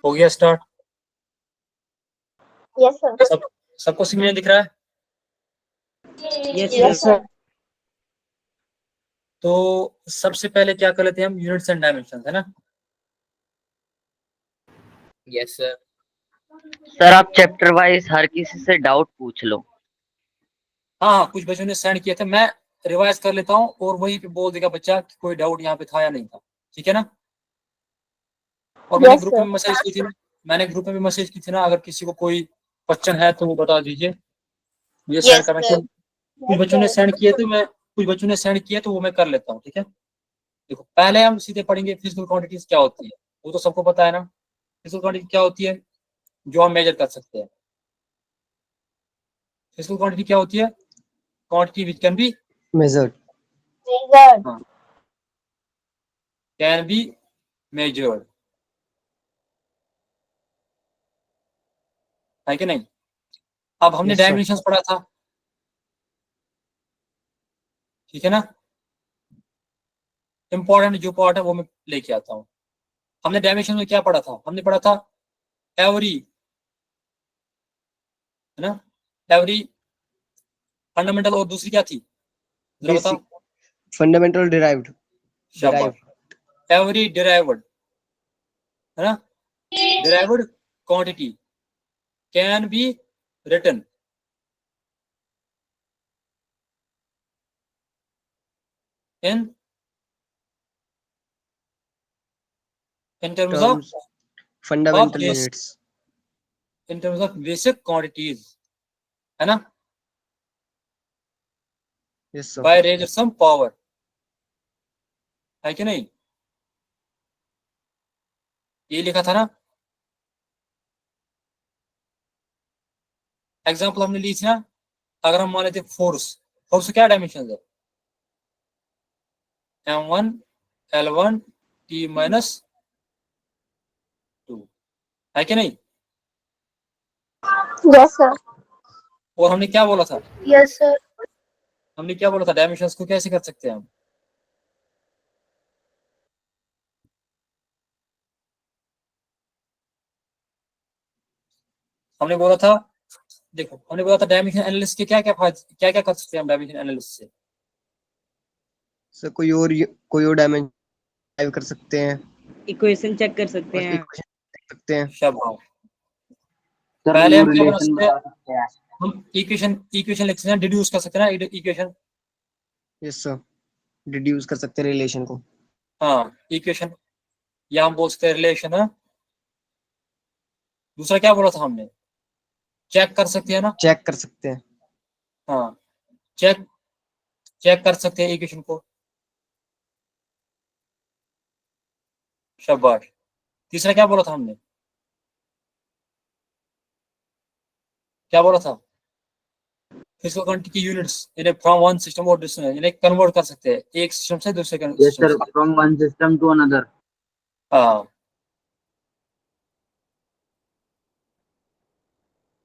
हो गया start. Yes sir. सबको सिग्नल दिख रहा है? Yes yes sir. सर। तो सबसे पहले क्या कर लेते हैं हम, यूनिट्स एंड डायमेंशन, है ना? Yes sir. सर आप चैप्टर वाइज हर किसी से डाउट पूछ लो। हाँ हाँ, कुछ बच्चों ने सेंड किया था, मैं रिवाइज कर लेता हूँ और वहीं पे बोल देगा बच्चा कि कोई डाउट यहाँ पे था या नहीं था, ठीक है ना? और मैंने यस ग्रुप में सर। भी मैसेज की थी ना, मैंने ग्रुप में भी मैसेज की थी ना, अगर किसी को कोई क्वेश्चन है तो वो बता दीजिए, मुझे सेंड यस करना। सर। कुछ बच्चों ने सेंड किया तो मैं, कुछ बच्चों ने सेंड किया तो वो मैं कर लेता हूँ, ठीक है? देखो पहले हम सीधे पढ़ेंगे फिजिकल क्वांटिटीज क्या होती है, वो तो सबको पता है ना। फिजिकल क्वांटिटी क्या होती है? जो हम मेजर कर सकते हैं। फिजिकल क्वांटिटी क्या होती है? Quantity which can be measured. Measured. Can be measured, है कि नहीं? अब हमने यस सर। डायमेंशंस पढ़ा था, ठीक है ना? इंपॉर्टेंट जो पार्ट है वो मैं लेके आता हूँ। हमने डायमेंशन में क्या पढ़ा था? हमने पढ़ा था एवरी, है ना? एवरी, फंडामेंटल, और दूसरी क्या थी जरा बताओ? Basic, fundamental, derived. शाबाश। एवरी डिराइव्ड, है ना? Derived quantity can be written in terms of terms, fundamental basic, units. in terms of basic quantities, है ना? Yes sir. by raise some power, है कि नहीं? ये लिखा था ना। एग्जाम्पल हमने ली थी ना, अगर हम मान लेते फोर्स, फोर्स क्या डायमेंशन है? m1 l1 t माइनस 2, है कि नहीं? Yes sir. और हमने क्या बोला था? Yes sir. हमने क्या बोला था, डायमेंशंस को कैसे कर सकते हैं हम? हमने बोला था, देखो हमने बोला था डायमेंशन एनालिसिस के क्या क्या फायदे, क्या क्या कर सकते हैं हम डायमेंशन एनालिसिस से? सर कोई और डायमेंशन कर सकते हैं, इक्वेशन चेक कर सकते और हैं। इक्वेशन देख सकते हैं। शाबाश। सर पहले न्यू हम क्या बना रिलेशन सकते हैं? बता सकते हैं। हम इक्वेशन इक्वेशन लिख सकते हैं, डिड्यूस कर सकते हैं ना इक्वेशन। यस सर, डिड्यूस कर सकते हैं रिलेशन को। हाँ इक्वेशन, या हम बोल सकते हैं रिलेशन है। दूसरा क्या बोला था हमने? चेक कर सकते हैं ना। चेक कर सकते हैं। हाँ, चेक चेक कर सकते हैं इक्वेशन को। शाबाश। तीसरा क्या बोला था हमने? क्या बोला था? फिजिकल क्वांटिटी की यूनिट्स इन्हें फ्रॉम वन सिस्टम और दूसरे, इन्हें कन्वर्ट कर सकते हैं एक सिस्टम से दूसरे यस सिस्टम सर, से। From one system to another. हाँ,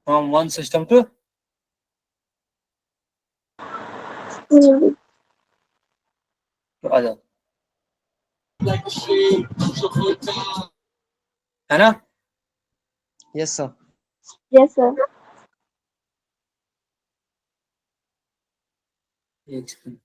फ्रॉम वन सिस्टम टू, तो आ जाओ, है ना? Yes sir. Yes sir. एक सेकंड।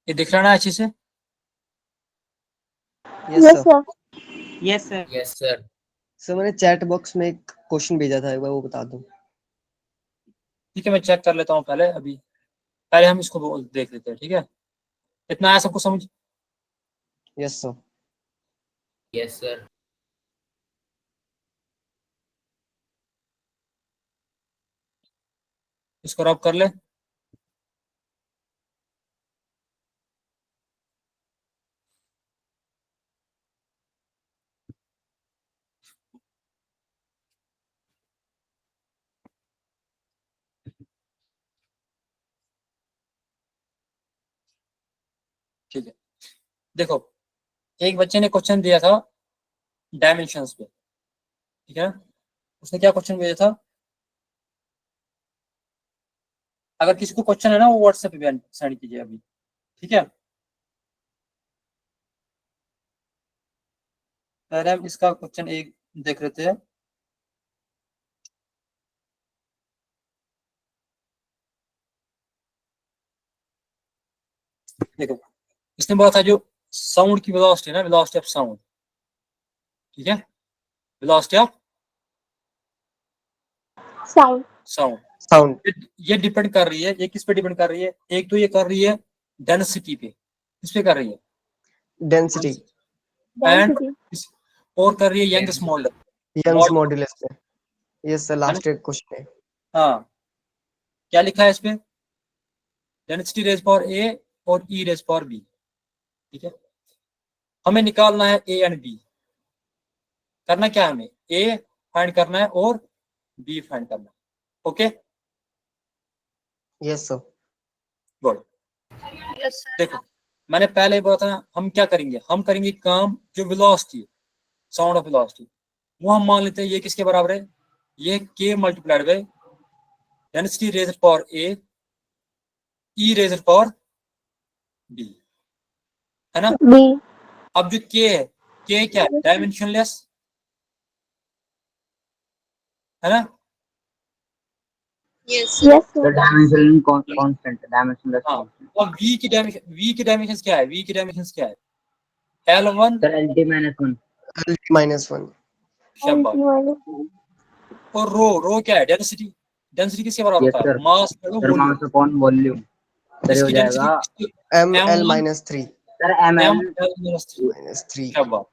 ये दिख रहा है ना अच्छे से? Yes yes sir. Sir. Yes sir. Yes sir. Sir मैंने चैट बॉक्स में एक क्वेश्चन भेजा था, एक बार वो बता दूं। ठीक है, मैं चेक कर लेता हूँ पहले, अभी पहले हम इसको देख लेते हैं, ठीक है? इतना आया सबको समझ? Yes sir. Yes sir. इसको रब कर ले। ठीक है, देखो एक बच्चे ने क्वेश्चन दिया था डायमेंशंस पे, ठीक है, उसने क्या क्वेश्चन भेजा था, अगर किसी को क्वेश्चन है ना वो व्हाट्सएप पे सेंड कीजिए अभी, ठीक है। पहले हम इसका क्वेश्चन एक देख लेते हैं। देखो इसने बोला था जो साउंड की वेलोसिटी है ना, वेलोसिटी ऑफ साउंड, ठीक है, velocity of Sound. Sound, sound ये डिपेंड कर रही है, ये किस पे डिपेंड कर रही है, एक तो ये कर रही है डेंसिटी पे, किस पे कर रही है, डेंसिटी एंड Density. और कर रही है यंग्स मॉडल, यंग्स मॉड्यूलस पे। यस सर, है ना? लास्ट एक क्वेश्चन है। हाँ, क्या लिखा है इस पे, डेंसिटी रेज पावर ए और ई रेज पावर बी, ठीक है। हमें निकालना है ए एंड बी, करना क्या है, हमें ए फाइंड करना है और बी फाइंड करना है, ओके यस सर। गुड। देखो मैंने पहले ही बोला था ना, हम क्या करेंगे, हम करेंगे काम जो वेलोसिटी, साउंड ऑफ वेलोसिटी, वो हम मान लेते हैं ये किसके बराबर है, ये k multiplied by density raised power A E raised power B, है ना। B. अब जो k है, k क्या है, डायमेंशनलेस, है ना। Yes, sir. Dimension constant, dimensionless हाँ, कांस्टेंट। अब v की डायमेंशन क्या है, v की डायमेंशन क्या है, L1 सर LT -1। -1 शाबाश, minus 1. और रो क्या है, डेंसिटी, डेंसिटी किसके बराबर यस होता है, sir. Mass sir volume, mass upon volume, sir ये हो इसकी जाएगा density ml m1 -3 sir ml -3 शाबाश।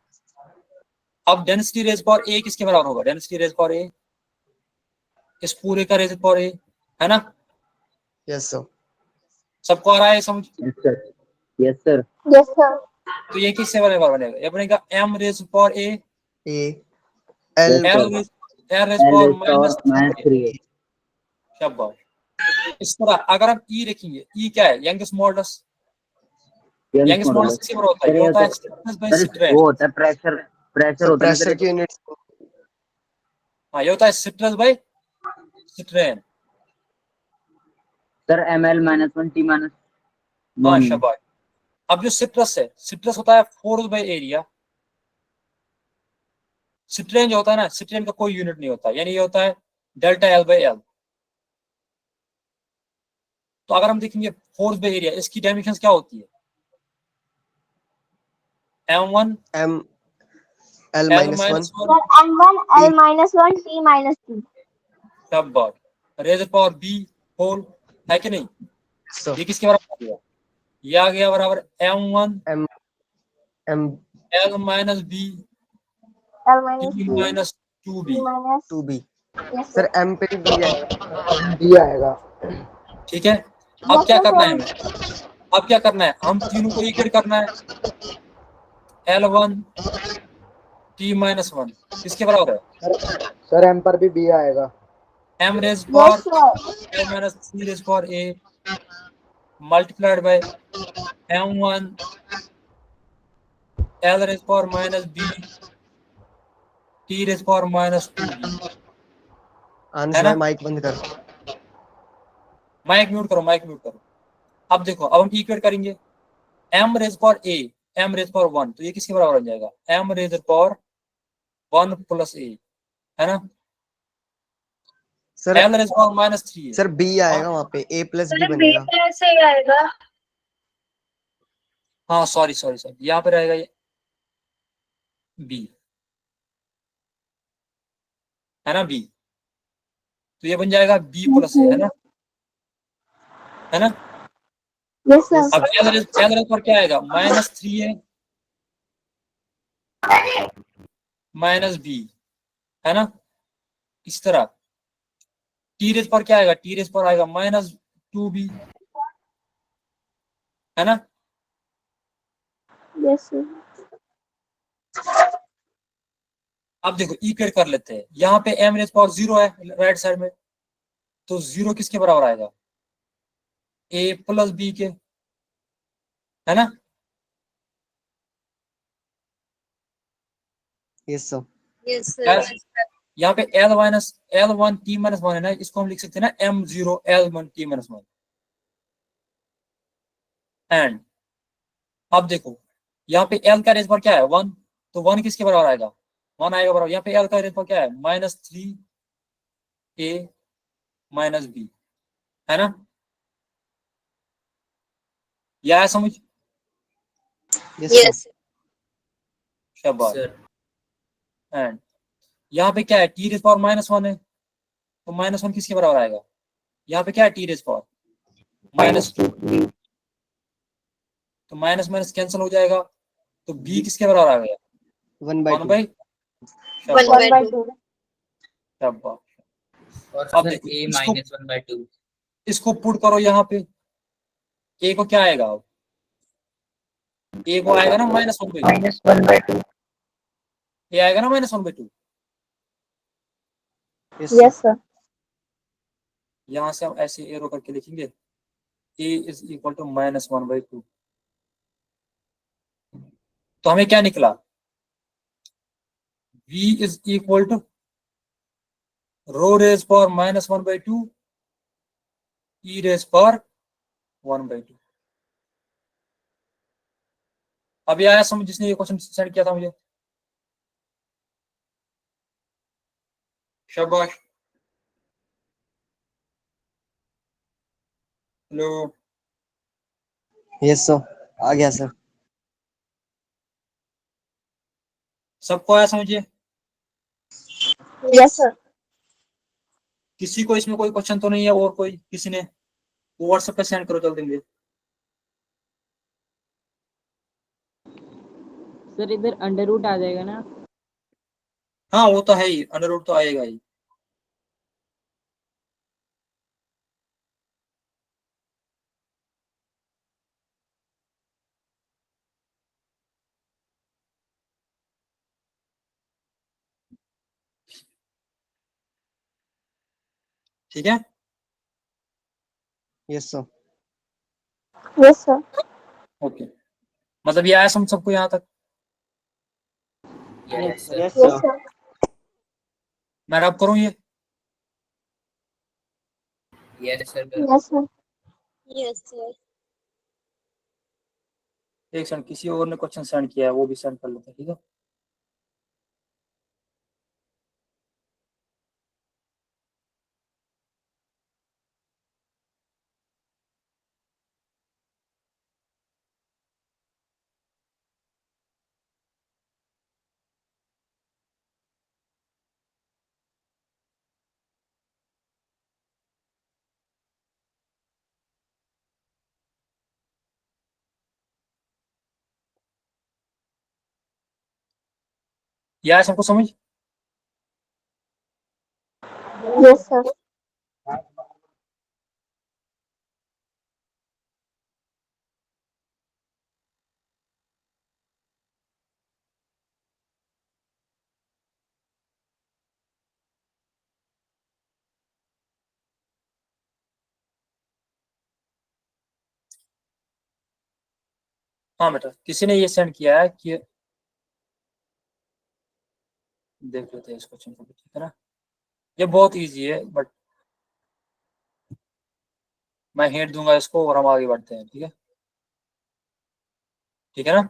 अब डेंसिटी रेज पावर ए किसके बराबर होगा, डेंसिटी रेज पावर ए, इस पूरे का रेज पावर ए, है ना। Yes sir. सबको आ रहा है समझ, yes sir. Yes sir. Yes, sir. तो ये किससे बराबर बनेगा, ये बनेगा m raise power A A l Yes, L sir. Raise L power is power -3। शाबाश। इस तरह अगर हम ई रखेंगे, ई क्या है, youngest models, youngs youngest models modulus. किसके बराबर होता है, सर ये ये होता है तो स्टिफनेस बाय सर स्ट्रेन, वो होता है प्रेशर, प्रेशर सर होता है ना प्रेशर सर। की यूनिट हाँ ये होता है stiffness by strain, sir ml -1 T हाँ -1। शाबाश। अब जो सिट्रस है, सिट्रस होता है फोर्स बाय एरिया, स्ट्रेन जो होता है ना, स्ट्रेन का कोई यूनिट नहीं होता, यानी ये होता है डेल्टा एल बाय एल। तो अगर हम देखेंगे फोर्स बाय एरिया, इसकी डायमेंशंस क्या होती है, m1 m l l -1 minus 1 Sir, M1, L minus 1, T minus 2. शाबाश, रेज पावर बी होल, है कि नहीं, सर ये किसके बराबर आ गया, ये आ गया बराबर m1 m m l minus b L minus t 2, minus 2b, T minus. 2b Yes, sir sir. m पे भी b आएगा। ठीक है। अब Yes, क्या sir, करना है sir. हमें, अब क्या करना है, हम तीनों को इक्वेट करना है, L1 T minus 1 किसके बराबर है, सर एम पर भी बी आएगा। m raise Yes, power sir. l minus 3 raise power a multiplied by m1 l raise power minus b t raise power minus 2b, अंश है ना। भाई माइक बंद कर। माइक म्यूट करो, माइक म्यूट करो। अब देखो, अब हम इक्वेट करेंगे, m raise power a m raise power 1, तो ये किसके बराबर हो जाएगा, m raise power 1 plus a, है ना। Sir l raise power minus 3 है, सर b आएगा वहां पे, a प्लस b बनेगा। से आएगा. हाँ सॉरी सॉरी सॉरी, यहाँ पे रहेगा ये b, है ना b, तो ये बन जाएगा b प्लस a, है ना, है ना। Yes, sir. अब l रेज पर क्या आएगा, -3 है माइनस b, है ना। इस तरह t रेज पर क्या आएगा, t रेज पर आएगा -2b, है ना। Yes, sir. अब देखो इक्वेट कर लेते हैं, यहाँ पे m रेज पावर 0 है राइट साइड में, तो 0 किसके बराबर आएगा, a प्लस b के, है ना। Yes sir. Yes, sir. Yes. यहाँ पे L1 T-1 है ना, इसको हम लिख सकते हैं ना M0L1 T-1। एंड अब देखो यहाँ पे L का रेशफॉर क्या है 1, तो 1 किसके बराबर आएगा 1 आएगा बराबर। यहाँ पे L का रेशफॉर क्या है -3A-B, है ना। यह है समझ। Yes sir. Yes. शाबाश। एंड यहाँ पे क्या है T रेशफॉर -1 है, तो -1 किसके बराबर आएगा। यहाँ पे क्या है T रेशफॉर -2, तो माइनस माइनस कैंसिल हो जाएगा, तो B किसके बराबर आ गया 1/2। 1/। 1 शाबाश by 2. शाबाश। और अब सर देखो a इसको -1/2। इसको पुट करो यहाँ पे, A को क्या आएगा अब A को आएगा ना -1/2, A आएगा ना -1/2। Yes Yes, sir. यहाँ से हम ऐसे एरो करके लिखेंगे A इज इक्वल टू -1/2। तो हमें क्या निकला V is equal to rho raise power -1/2 E raise power 1/2। अभी आया समझ जिसने ये क्वेश्चन सेंड किया था मुझे। शाबाश। हेलो यस सर, आ गया सर। सबको आया समझिए। Yes, sir. किसी को इसमें कोई क्वेश्चन तो नहीं है और कोई किसी ने व्हाट्सएप पे सेंड करो जल्दी मुझे। सर इधर अंडर रूट आ जाएगा ना। हाँ वो तो है ही, अंडर रूट तो आएगा ही। ठीक है yes sir. Yes, sir. Okay. मतलब ये आया समझ सबको यहाँ तक। Yes sir. Yes Yes, sir. sir. मैं अब करूँ ये। Yes sir. Yes, sir. Yes, sir. एक सेकंड, किसी और ने क्वेश्चन सेंड किया है वो भी सेंड कर लेते हैं, ठीक है। ये आया सबको समझ। Yes, sir. हाँ बेटा, किसी ने ये सेंड किया है कि देख लेते हैं इस क्वेश्चन को भी, ठीक है ना। ये बहुत इजी है बट मैं हिंट दूंगा इसको और हम आगे बढ़ते हैं, ठीक है। ठीक है ना।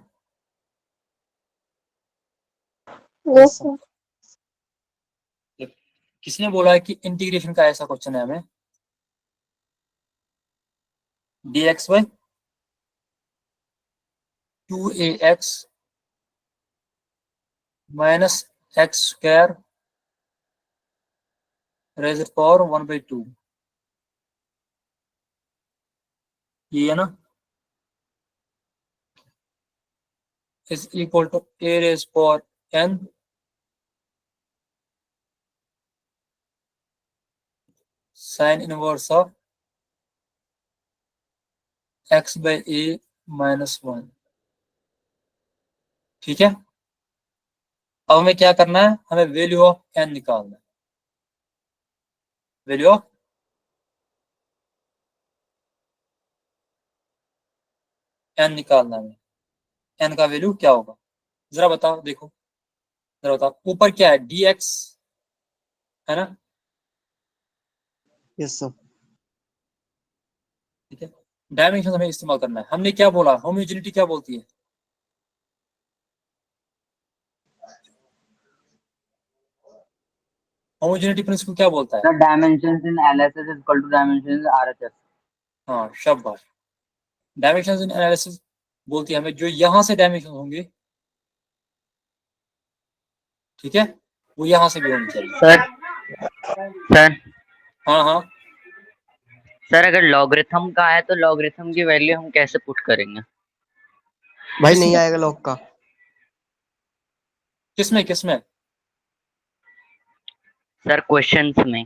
Yes, sir. किसी ने बोला है कि इंटीग्रेशन का ऐसा क्वेश्चन है हमें dxy 2ax minus x square raise power 1/2, ये है ना, is equal to a raise power n sine inverse of x by a -1। ठीक है। अब हमें क्या करना है, हमें वैल्यू ऑफ n निकालना है। वैल्यू ऑफ n निकालना है। n का वैल्यू क्या होगा जरा बताओ देखो। जरा बताओ ऊपर क्या है, dx है ना, यस सर। ठीक है। डायमेंशन हमें इस्तेमाल करना है। हमने क्या बोला, होमोजेनिटी क्या बोलती है, होमोजेनिटी प्रिंसिपल क्या बोलता है? The dimensions in LHS is equal to dimensions in RHS. हाँ शाबाश, डायमेंशन इन एनालिसिस बोलती है हमें जो यहां से डायमेंशन होंगे, ठीक है, वो यहां से भी होनी चाहिए। सर सर हाँ हाँ, सर अगर लॉगरिथम का है तो लॉगरिथम की वैल्यू हम कैसे पुट करेंगे? भाई नहीं आएगा लॉग का। किसमें किसमें? सर क्वेश्चंस में,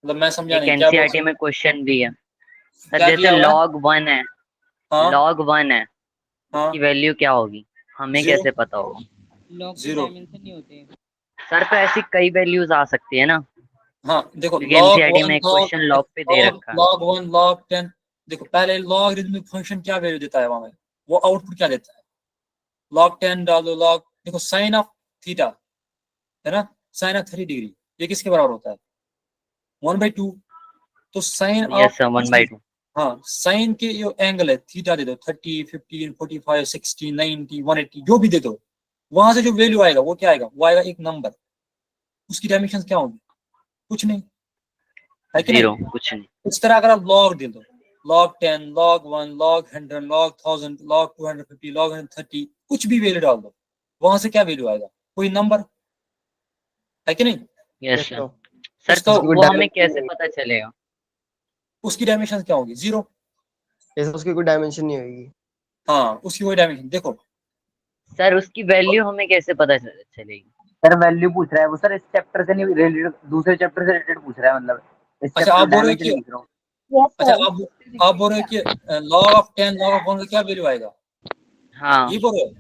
मतलब मैं समझा एक नहीं क्या बोल एनसीईआरटी में क्वेश्चन भी है सर, क्या जैसे दिया हुआ है? log 1 है, हाँ log 1 है, हाँ, की वैल्यू क्या होगी, हमें Zero. कैसे पता होगा? लॉग के Zero. डायमेंशन नहीं होते। सर तो ऐसी कई वैल्यूज आ सकती है ना, हाँ देखो क्योंकि log एनसीईआरटी 1 में एक log क्वेश्चन log पे दे log रखा है। log 1 log 10, देखो पहले लॉगरिथमिक फंक्शन क्या वैल्यू देता है वहां में, वो आउटपुट क्या देता है, log 10 डालो, log देखो साइन ऑफ थीटा है ना, साइन ऑफ 30 डिग्री, ये किसके बराबर होता है, 1/2। तो साइन यस ऑफ, सर 1/2। हाँ साइन के जो एंगल है थीटा दे दो, 30 15 45 60 90 180 जो भी दे दो, वहां से जो वैल्यू आएगा वो क्या आएगा, वो आएगा एक नंबर, उसकी डायमेंशन क्या होगी, कुछ नहीं, है कि नहीं? जीरो, कुछ नहीं। इस तरह अगर आप लॉग दे दो, log 10 log 1 log 100 log 1000 log 250 log 130, कुछ भी वैल्यू डाल दो, वहां से क्या वैल्यू आएगा, कोई नंबर, है कि नहीं? Yes yes sir. Sir. Sir तो उसकी कोई वो हमें डायमेंशन कैसे नहीं पता चलेगा? उसकी डायमेंशन क्या होगी, 0। है, उसकी कोई डायमेंशन नहीं होगी। हाँ उसकी कोई डायमेंशन, देखो सर उसकी वैल्यू हमें कैसे पता चलेगी? सर वैल्यू पूछ रहा है वो सर, इस चैप्टर से नहीं रिलेटेड, दूसरे चैप्टर से रिलेटेड पूछ रहा है, मतलब इस अच्छा चैप्टर आप बोल रहे हो डायमेंशन कि, पूछ रहा हूँ। अच्छा आप बोल रहे हो कि log of 10 log of 1 का क्या वैल्यू आएगा, हाँ ये बोल रहे हो,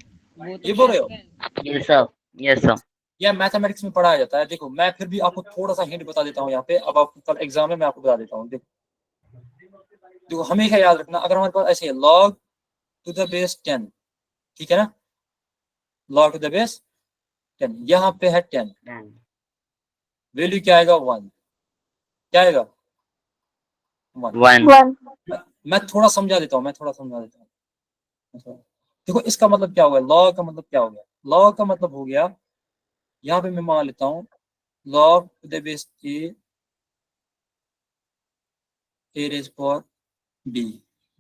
वो तो ये बोल रहे हो? Yes sir, yes sir. यह मैथमेटिक्स में पढ़ाया जाता है। देखो मैं फिर भी आपको थोड़ा सा हिंट बता देता हूँ यहाँ पे, अब आपको कल एग्जाम में मैं आपको बता देता हूँ। देखो देखो हमेशा याद रखना, अगर हमारे पास ऐसे है log to the base 10, ठीक है ना, log to the base 10, यहाँ पे है 10, वैल्यू क्या आएगा 1, क्या आएगा 1। 1। मैं थोड़ा समझा देता हूँ, देखो इसका मतलब क्या हो गया, log का मतलब क्या हो गया, log का मतलब हो गया, यहाँ पे मैं मान लेता हूँ log to the base a raised power b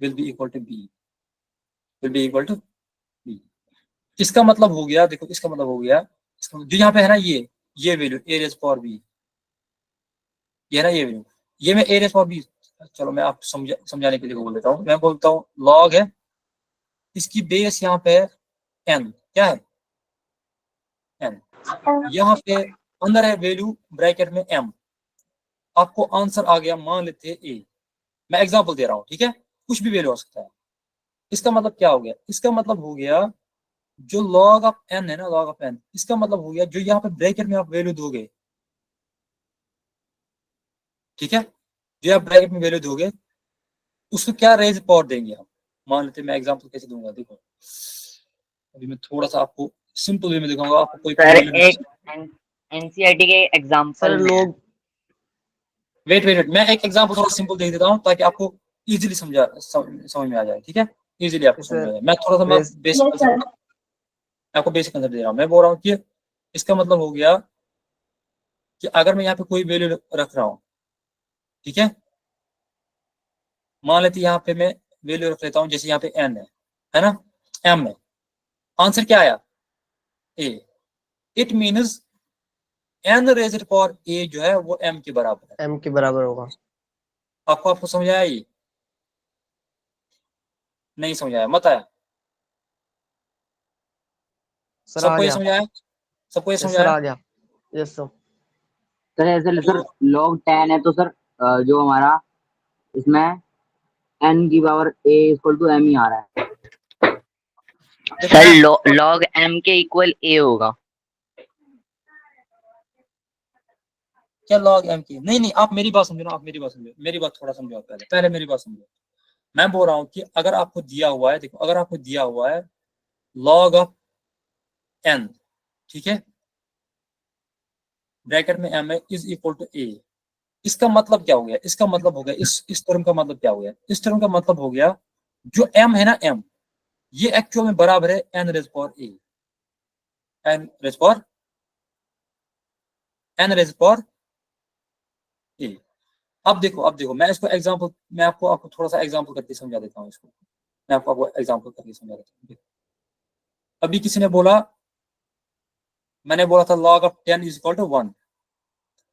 will be equal to b। इसका मतलब हो गया, देखो इसका मतलब हो गया, जो यहाँ पे है ना ये value a raised power b, ये है ना ये वैल्यू, ये मैं a raised power b, चलो मैं आपको समझाने के लिए बोल देता हूँ, मैं बोलता हूँ log है, इसकी बेस यहाँ पे n, क्या है n, यहाँ पे अंदर है वैल्यू ब्रैकेट में m, आपको आंसर आ गया, मान लेते हैं a, मैं एग्जांपल दे रहा हूँ, ठीक है, कुछ भी वैल्यू हो सकता है। इसका मतलब क्या हो गया, इसका मतलब हो गया जो log ऑफ n है ना, log ऑफ n, इसका मतलब हो गया जो यहाँ पे ब्रैकेट में आप वैल्यू दोगे, ठीक है, जो आप ब्रैकेट में वैल्यू दोगे उसको क्या रेज पावर देंगे हम, मान लेते हैं, मैं एग्जांपल कैसे दूंगा, देखो अभी मैं थोड़ा सा आपको सिंपल वे में दिखाऊंगा, आपको कोई सर प्रॉब्लम नहीं। एक एनसीईआरटी के एग्जांपल सर में लोग वेट मैं एक एग्जांपल थोड़ा सिंपल दे देता हूँ ताकि आपको इजीली समझ में आ जाए, ठीक है, इजीली आपको समझ में आ जाए। मैं थोड़ा सा मैं बेस बेसिक आपको बेसिक कंसेप्ट दे रहा हूँ, मैं बोल रहा हूँ कि इसका मतलब हो गया कि अगर मैं यहाँ पे कोई वैल्यू रख रहा हूँ, ठीक है, मान लेते यहाँ पे मैं वैल्यू रख लेता हूँ, जैसे यहाँ पे n है ना, m है, आंसर क्या आया a, it means n raised power a जो है वो m के बराबर है। m के बराबर होगा। आपको समझ आया, ये नहीं समझ आया मत आया, सर आ सबको ये गया। समझ आया, सबको ये समझ सर आया। आ गया। Yes sir. सर ऐसे तो सर log 10 है तो सर जो हमारा इसमें n की power a equal to m ही आ रहा है देखो सर, मैं log m के इक्वल a होगा। क्या log m की, नहीं आप मेरी बात समझो ना, आप मेरी बात समझो, मेरी बात थोड़ा समझो, आप पहले मेरी बात समझो। मैं बोल रहा हूँ कि अगर आपको दिया हुआ है, देखो अगर आपको दिया हुआ है log ऑफ n, ठीक है, ब्रैकेट में m है इज इक्वल टू a। इसका मतलब क्या हो गया, इसका मतलब हो गया इस टर्म का मतलब क्या हो गया, इस टर्म का मतलब हो गया जो m है ना, m ये एक्चुअल में बराबर है n raise power a, n raise power a। अब देखो मैं इसको एग्जांपल, मैं आपको थोड़ा सा एग्जांपल करके समझा देता हूँ इसको, मैं आपको एग्जांपल करके समझा देता हूँ। अभी किसी ने बोला, मैंने बोला था log of 10 is equal to 1।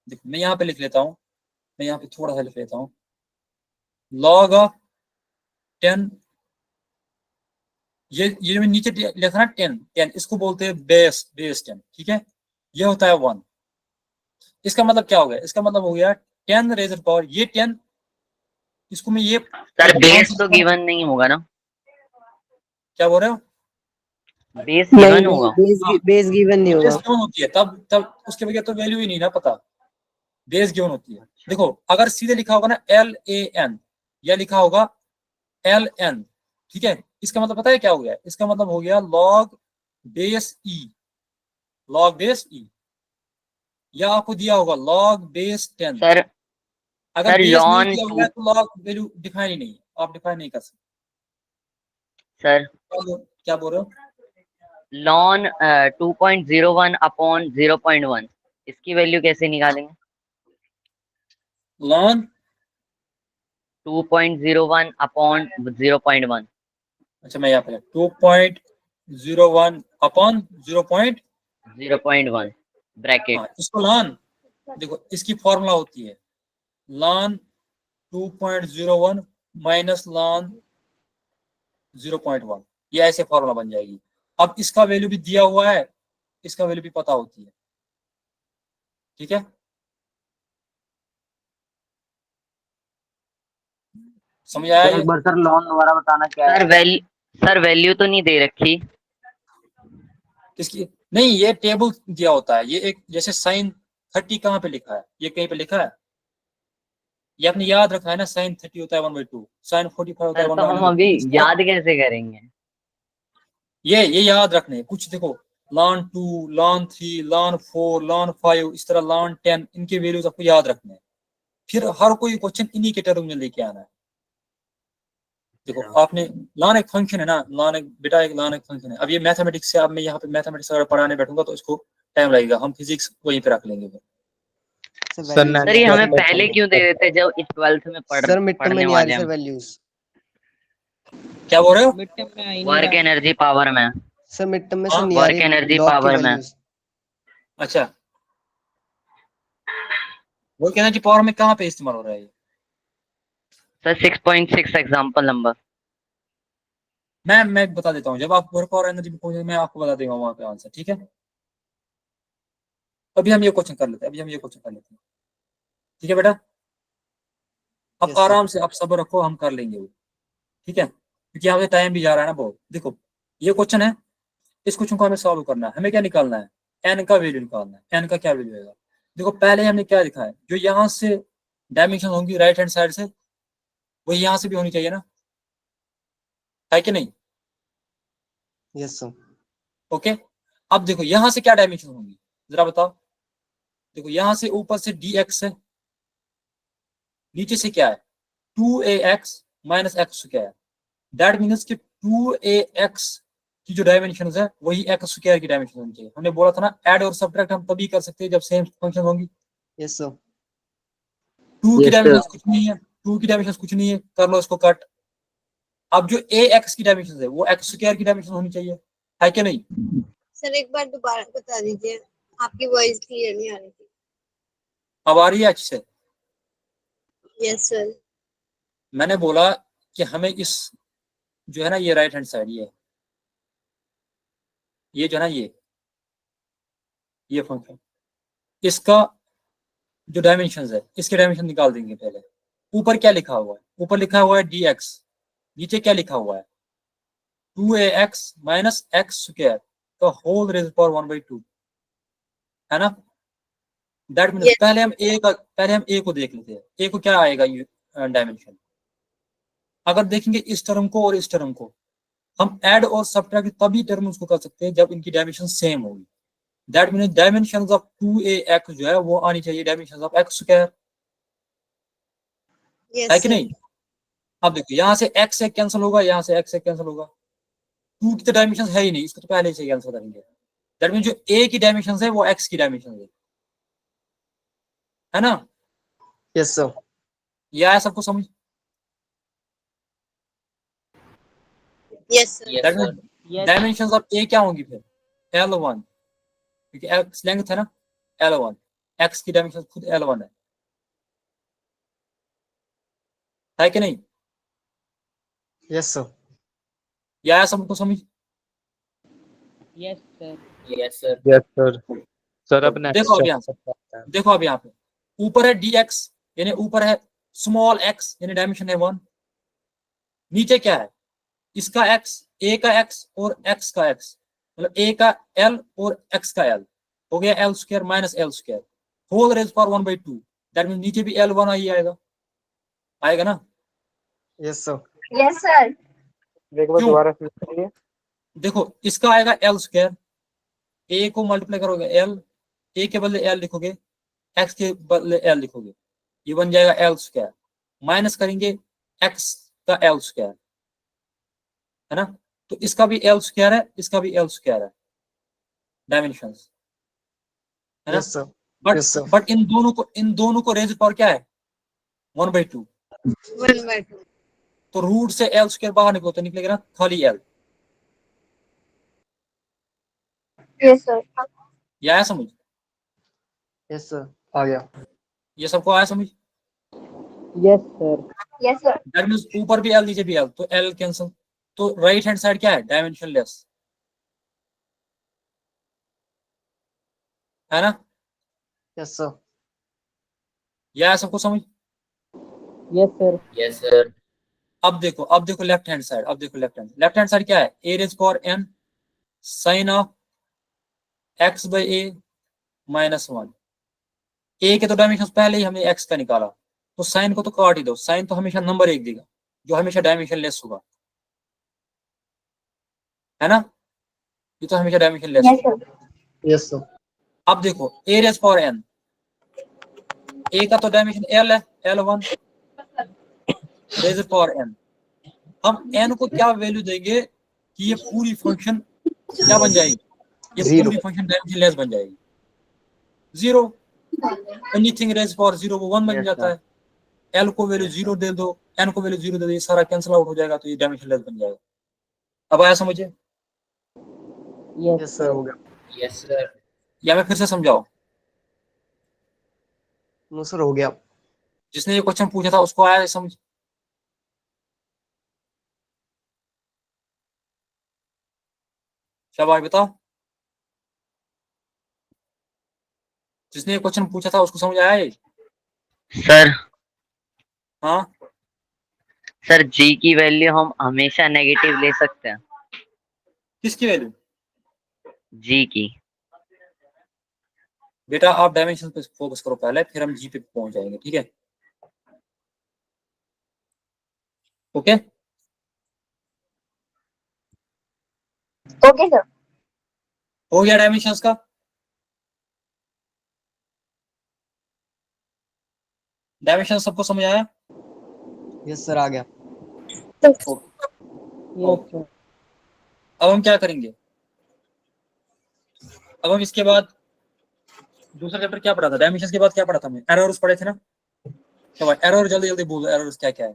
देखो मैं यहाँ पे लिख लेता हूँ, मैं यहाँ पे थोड़ा सा लिख लेता हूँ, log ऑफ 10, ये जो नीचे लिखा ना 10 इसको बोलते हैं बेस 10, ठीक है, ये होता है 1। इसका मतलब क्या हो गया, इसका मतलब हो गया 10 रेज़ पावर, ये 10 इसको मैं ये सर बेस तो गिवन नहीं होगा ना, क्या बोल रहे हो, बेस नहीं गिवन नहीं होगा। बेस गिवन नहीं बेस होगा। गिवन होती है, तब उसके बगैर तो वैल्यू ही नहीं ना पता, बेस गिवन होती है। देखो अगर सीधे लिखा होगा ना LAN या लिखा होगा LN, ठीक है, इसका मतलब पता है क्या हो गया, इसका मतलब हो गया log बेस E, या आपको दिया होगा log बेस 10। सर अगर सर बेस नहीं लॉन दिया हुआ है तो log वैल्यू डिफाइन ही नहीं है, आप डिफाइन नहीं कर सकते। सर क्या बोल रहे हो, लॉन 2.01 अपॉन 0.1 इसकी वैल्यू कैसे निकालेंगे? ln 2.01 upon 0.1। अच्छा मैं यहाँ पे 2.01 अपॉन 0.1 ब्रैकेट। इसको ln, देखो इसकी फॉर्मूला होती है ln 2.01 माइनस ln 0.1, ये ऐसे फॉर्मूला बन जाएगी। अब इसका वैल्यू भी दिया हुआ है, इसका वैल्यू भी पता होती है, ठीक है, समझ आया ये? एक बार सर लॉन दोबारा बताना क्या है? सर वैल्यू तो नहीं दे रखी। किसकी नहीं, ये टेबल दिया होता है, ये एक जैसे साइन 30 कहाँ पे लिखा है, ये कहीं पे लिखा है, ये आपने याद रखा है ना, साइन 30 होता है 1/2, साइन 45 होता है सर तो हम 1/2। अभी याद कैसे करेंगे? ये याद रखने हैं। कुछ देखो ln 2, ln 3, ln 4, ln 5, इस तरह ln 10, इनके वैल्यूज आपको याद रखने हैं, फिर हर कोई क्वेश्चन इन्हीं के टर्म में लेके आना है। देखो आपने ln एक फंक्शन है ना, ln एक बेटा एक ln एक फंक्शन है। अब ये मैथमेटिक्स से, अब मैं यहाँ पे मैथमेटिक्स अगर पढ़ाने बैठूंगा तो इसको टाइम लगेगा, हम फिजिक्स वहीं पे रख लेंगे फिर। सर ये हमें पहले क्यों दे देते जब इस 12th में सर मिड टर्म में पढ़ने नहीं आ वाले रही सर हम? वैल्यूज, क्या बोल रहे हो, मिड टर्म में आ ही नहीं वर्क रहा। एनर्जी पावर में। सर मिड टर्म में हाँ, सर नहीं आ वर्क रही एनर्जी लॉग की पावर में। वैल्यूज। अच्छा वो कहना कि पावर में कहाँ पे इस्तेमाल हो रहा है ये? Sir 6.6 example number. मैं बता देता हूँ, जब आप वर्क और एनर्जी पे पहुंचे मैं आपको बता देगा वहां पे आंसर, ठीक है। अभी हम ये क्वेश्चन कर लेते हैं, ठीक है बेटा, अब यस सर। आराम से आप सब्र रखो, हम कर लेंगे वो, ठीक है, क्योंकि यहाँ पे टाइम भी जा रहा है ना बहुत। देखो ये क्वेश्चन है, इस क्वेश्चन को हमें सॉल्व करना है, हमें क्या निकालना है, एन का वैल्यू निकालना है, एन का क्या वैल्यू है। देखो पहले हमने क्या लिखा है, जो यहाँ से डायमेंशन होंगी राइट हैंड साइड से, वही यहाँ से भी होनी चाहिए ना, है कि नहीं? Yes sir. ओके, अब देखो यहाँ से क्या डायमेंशन होंगी, जरा बताओ। देखो यहाँ से ऊपर से dx है, नीचे से क्या है 2ax माइनस एक्स क्या है, दैट मीन्स कि 2ax की जो डायमेंशन है वही एक्स स्क्वायर की डायमेंशन होनी चाहिए। हमने बोला था ना, ऐड और सब्ट्रैक्ट हम तभी कर सकते हैं जब सेम फंक्शन होंगी। Yes sir. 2 की Yes, डायमेंशन sir. कुछ नहीं है, 2 की डायमेंशन कुछ नहीं है, कर लो इसको कट। अब जो ax की डायमेंशन है वो एक्स स्क्वायर की डायमेंशन होनी चाहिए, है कि नहीं? सर एक बार दोबारा बता दीजिए, आपकी वॉइस क्लियर नहीं आ रही थी। अब आ रही है अच्छे से? Yes sir. मैंने बोला कि हमें इस जो है ना ये राइट हैंड साइड, ये जो है ना ये फंक्शन, इसका जो डायमेंशन है इसके डायमेंशन निकाल देंगे पहले। ऊपर क्या लिखा हुआ है, ऊपर लिखा हुआ है dx, नीचे क्या लिखा हुआ है 2ax माइनस एक्स स्क्वायर का होल रेज़ पावर 1/2, है ना। That means Yes. पहले हम a को देख लेते हैं, a को क्या आएगा ये डायमेंशन। अगर देखेंगे इस टर्म को और इस टर्म को, हम ऐड और सब्ट्रैक्ट तभी टर्म उसको कर सकते हैं जब इनकी डायमेंशन सेम होगी। That means dimensions of 2ax जो है वो आनी चाहिए dimensions of x square, Yes, है कि sir. नहीं? अब देखो यहाँ से x से कैंसिल होगा, यहाँ से x से कैंसिल होगा, 2 की तो डायमेंशन है ही नहीं, इसको तो पहले से कैंसिल करेंगे। दैट मीन्स जो a की डायमेंशन है वो x की डायमेंशन है ना? Yes sir. ये आया सबको समझ? Yes, sir. Yes, that sir. Means Yes. Dimensions of a क्या होंगी फिर? L1, क्योंकि x लेंथ है ना, L1, x की डायमेंशन खुद L1 है कि नहीं? Yes sir. ये आया सबको समझ? Yes, sir. Yes, sir. Yes sir. Sir अब देखो अब यहाँ नेक्स्ट देखो अब यहाँ पे ऊपर है dx, यानी ऊपर है स्मॉल x, यानी डायमेंशन है 1। नीचे क्या है? इसका x, a का x और x का x, मतलब a का l और x का l, हो गया l square minus l square whole raise power 1/2। That mean नीचे भी L1 ही आएगा, आएगा ना? Yes sir. Yes, sir. देखो क्यों? दोबारा फिर करिए। देखो इसका आएगा l स्क्वायर, a को मल्टीप्लाई करोगे l, a के बदले l लिखोगे, x के बदले l लिखोगे, ये बन जाएगा l स्क्वायर, माइनस करेंगे x का l स्क्वायर, है ना? तो इसका भी l स्क्वायर है, इसका भी l स्क्वायर है डायमेंशंस, है ना? Yes sir. But Yes, sir. But in दोनों को रेज पावर क्या है? 1/2। 1/2. तो रूट से l स्क्वायर बाहर निकलो तो निकलेगा ना खाली l। Yes, sir. ये आया समझ? यस सर, आ गया। ये सबको आया समझ? Yes, sir. Yes, sir. That means ऊपर भी l नीचे भी l, तो l कैंसिल, तो राइट हैंड साइड क्या है? डायमेंशनलेस, है ना? Yes sir. ये आया सबको समझ? Yes, sir. Yes, sir. अब देखो लेफ्ट हैंड साइड, अब देखो लेफ्ट हैंड साइड क्या है? a raise power n sine of x by a minus 1। a के तो डायमेंशन पहले ही हमने x का निकाला, तो साइन को तो काट ही दो, साइन तो हमेशा नंबर 1 देगा, जो हमेशा डायमेंशन लेस होगा, है ना? ये तो हमेशा डायमेंशन लेस Yes, होगा। sir. Yes sir. अब देखो a raise power n, a का तो डायमेंशन l है, L1 रेज पावर n। हम n को क्या वैल्यू देंगे कि ये पूरी फंक्शन क्या बन जाएगी? ये Zero. पूरी फंक्शन डायमेंशन लेस बन जाएगी, 0। एनीथिंग रेज पावर 0 वो 1 बन Yes, जाता sir. है। l को वैल्यू 0 दे दो, n को वैल्यू 0 दे दो, ये सारा कैंसिल आउट हो जाएगा, तो ये डायमेंशन लेस बन जाएगा। अब आया समझे? Yes, यस सर, हो गया। Yes, sir. या मैं फिर से समझाओ? नो सर, हो गया। जिसने ये क्वेश्चन पूछा था उसको आया समझ? शाबाश बताओ, जिसने ये क्वेश्चन पूछा था उसको समझ आया ये? सर हाँ, सर जी की वैल्यू हम हमेशा नेगेटिव ले सकते हैं, किसकी वैल्यू? जी की। बेटा आप डायमेंशन पे फोकस करो पहले, फिर हम जी पे पहुंच जाएंगे, ठीक है? Okay Okay, sir. हो गया डायमेंशंस का? डायमेंशन सबको समझ आया? यस सर, आ गया। Yes, sir. अब हम क्या करेंगे? अब हम इसके बाद दूसरा चैप्टर क्या पढ़ा था? डायमेंशंस के बाद क्या पढ़ा था हमने? एरर्स पढ़े थे ना? चलो एरर जल्दी जल्दी बोलो, एरर्स क्या क्या है?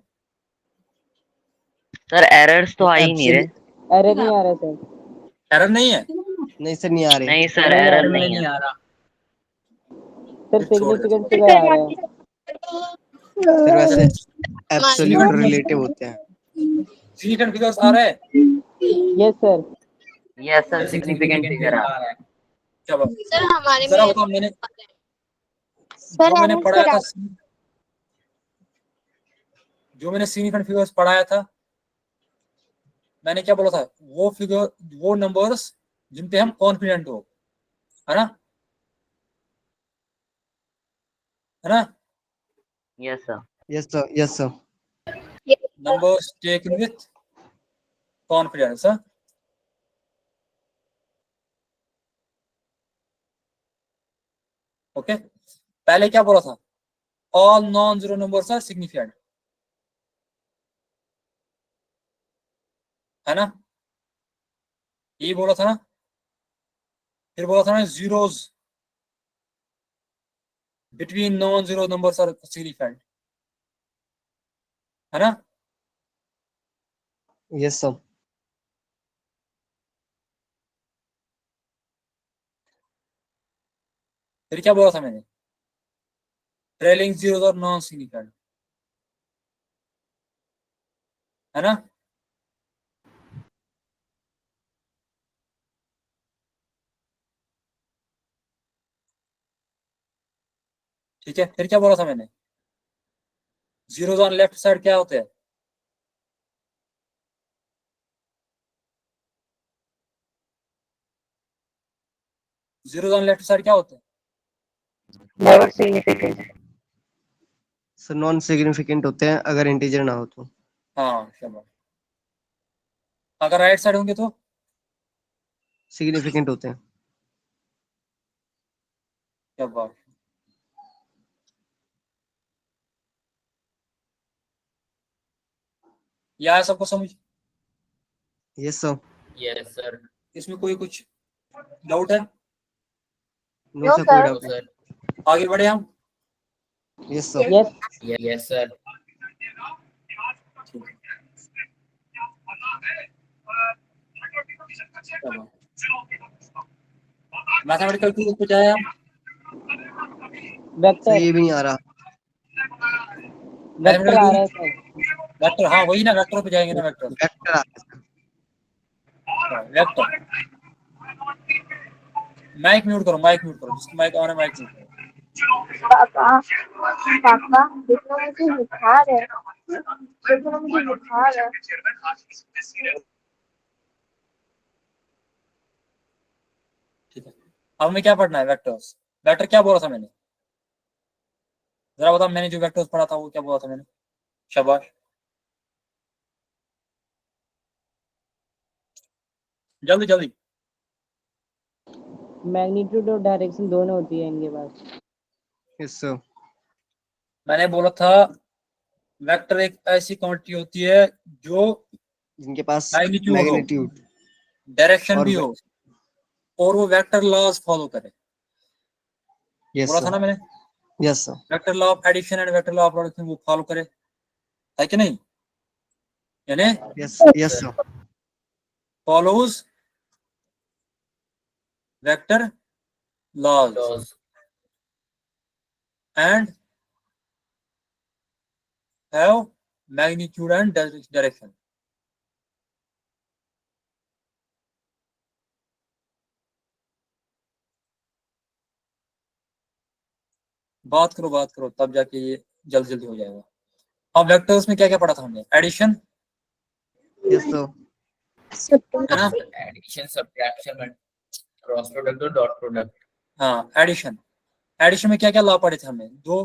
सर एरर्स तो आ ही नहीं रहे। Error नहीं आ रहा sir. एरर नहीं है? नहीं सर, नहीं आ रहे। नहीं सर एरर नहीं है। आ रहा। Sir फिर छोड़ दे। significant figure आ रहा है. सर वैसे एब्सोल्यूट रिलेटिव होते हैं। सिग्निफिकेंट फिगर्स आ रहे हैं? Yes, sir. Yes sir significant figure आ रहा है। चलो सर हमारे जरा में बताओ, मैंने सर जो मैंने errors पढ़ाया था, सर जो मैंने सिग्निफिकेंट फिगर्स पढ़ाया था, मैंने क्या बोला था? वो फिगर, वो नंबर्स जिन पे हम कॉन्फिडेंट हो, है ना? है ना? Yes sir. Yes sir, yes sir. Numbers taken with confidence. Okay, पहले क्या बोला था, all non zero numbers are significant, है ना, ये बोला था ना, फिर बोला था ना zeros between non zero numbers are significant, है ना। Yes sir. फिर क्या बोला था मैंने, ट्रेलिंग जीरोस और नॉन सिग्निफिकेंट, है ना। ठीक है, फिर क्या बोला था मैंने, जीरोस ऑन लेफ्ट साइड क्या होते हैं, जीरोस ऑन लेफ्ट साइड क्या होते हैं, never significant. Sir non significant होते हैं अगर इंटीजर ना हो तो। हाँ शाबाश, अगर राइट साइड होंगे तो सिग्निफिकेंट होते हैं। शाबाश। या सबको समझ, यस सर। Yes sir. इसमें कोई कुछ डाउट है, नो No, सर कोई sir. Doubt sir. आगे बढ़े हम। नहीं। Yes sir. Yes yes sir. Mathematical to कुछ आया हम, सर वेक्टर ये भी नहीं आ रहा। वेक्टर आ रहा है सर। वेक्टर, हाँ वही ना, वेक्टर पे जाएंगे ना, वेक्टर वेक्टर आ रहा है। वेक्टर। माइक म्यूट करो, माइक म्यूट करो, जिसकी माइक ऑन है माइक म्यूट करो। पापा पापा देखो मुझे बुखार है, देखो मुझे बुखार है। ठीक है, अब हमें क्या पढ़ना है, वेक्टर्स। वेक्टर क्या बोला था मैंने, जरा बताओ, मैंने जो वेक्टर्स पढ़ा था वो क्या बोला था मैंने, शाबाश, जल्दी जल्दी। मैग्नीट्यूड और डायरेक्शन दोनों होती है इनके पास। Yes sir. मैंने बोला था वेक्टर एक ऐसी क्वांटिटी होती है जो जिनके पास मैग्नीट्यूड हो, मैग्नीट्यूड डायरेक्शन और भी हो, और वो वेक्टर लॉज फॉलो करे। यस बोला था ना सर। मैंने, yes sir. Vector law of addition and vector law of production वो फॉलो करे, है कि नहीं, यानी yes yes sir. follows vector laws laws and have magnitude and direction। बात करो तब जाके ये जल्दी जल्दी हो जाएगा। अब वेक्टर्स में क्या क्या पढ़ा था हमने, एडिशन, यस सर। है ना, एडिशन सब्ट्रैक्शन क्रॉस प्रोडक्ट और डॉट प्रोडक्ट। हाँ एडिशन, एडिशन में क्या क्या लॉ पढ़े थे हमने, दो,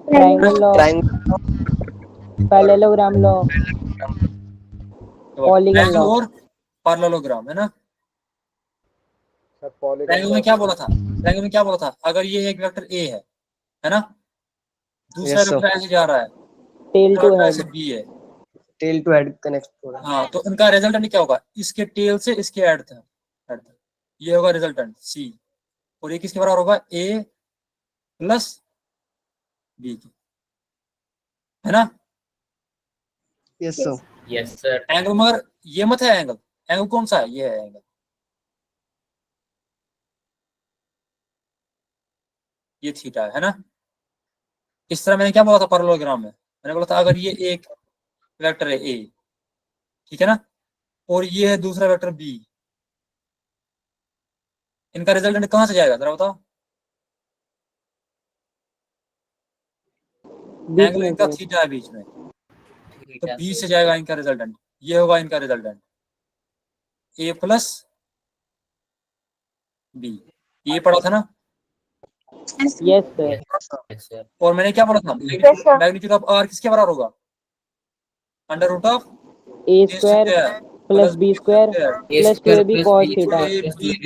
triangle law, parallelogram law, polygon angle law. और पैरेललोग्राम, है ना। ट्रायंगल में क्या बोला था, ट्रायंगल में क्या बोला था, अगर ये एक वेक्टर ए है ना, दूसरा Yes, sir. वेक्टर ऐसे जा रहा है, टेल टू थर्ड ऐसे हेड। बी है, टेल टू हेड कनेक्ट हो रहा है। हाँ, तो इनका रिजल्टेंट क्या होगा, इसके टेल से इसके हेड तक, ये होगा रिजल्टेंट सी, और ये किसके बराबर होगा, ए प्लस बी की, है ना। Yes sir. Yes sir. Angle मगर ये मत है, एंगल, एंगल कौन सा है, ये है एंगल, ये थीटा है ना। इस तरह मैंने क्या बोला था पैरेललोग्राम में, मैंने बोला था अगर ये एक वेक्टर है ए, ठीक है ना, और ये है दूसरा वेक्टर बी, इनका रिजल्टेंट कहां से जाएगा, जरा बताओ, बीच एंगल में इनका से। थीटा है बीच में, तो बी से जाएगा इनका रिजल्टेंट, ये होगा इनका रिजल्टेंट ए प्लस बी, ये पढ़ा था ना। Yes sir. Yes sir. और मैंने क्या पढ़ा था, Yes, sir. Magnitude of R किसके बराबर होगा, under root of A square plus B square plus 2ab cos theta.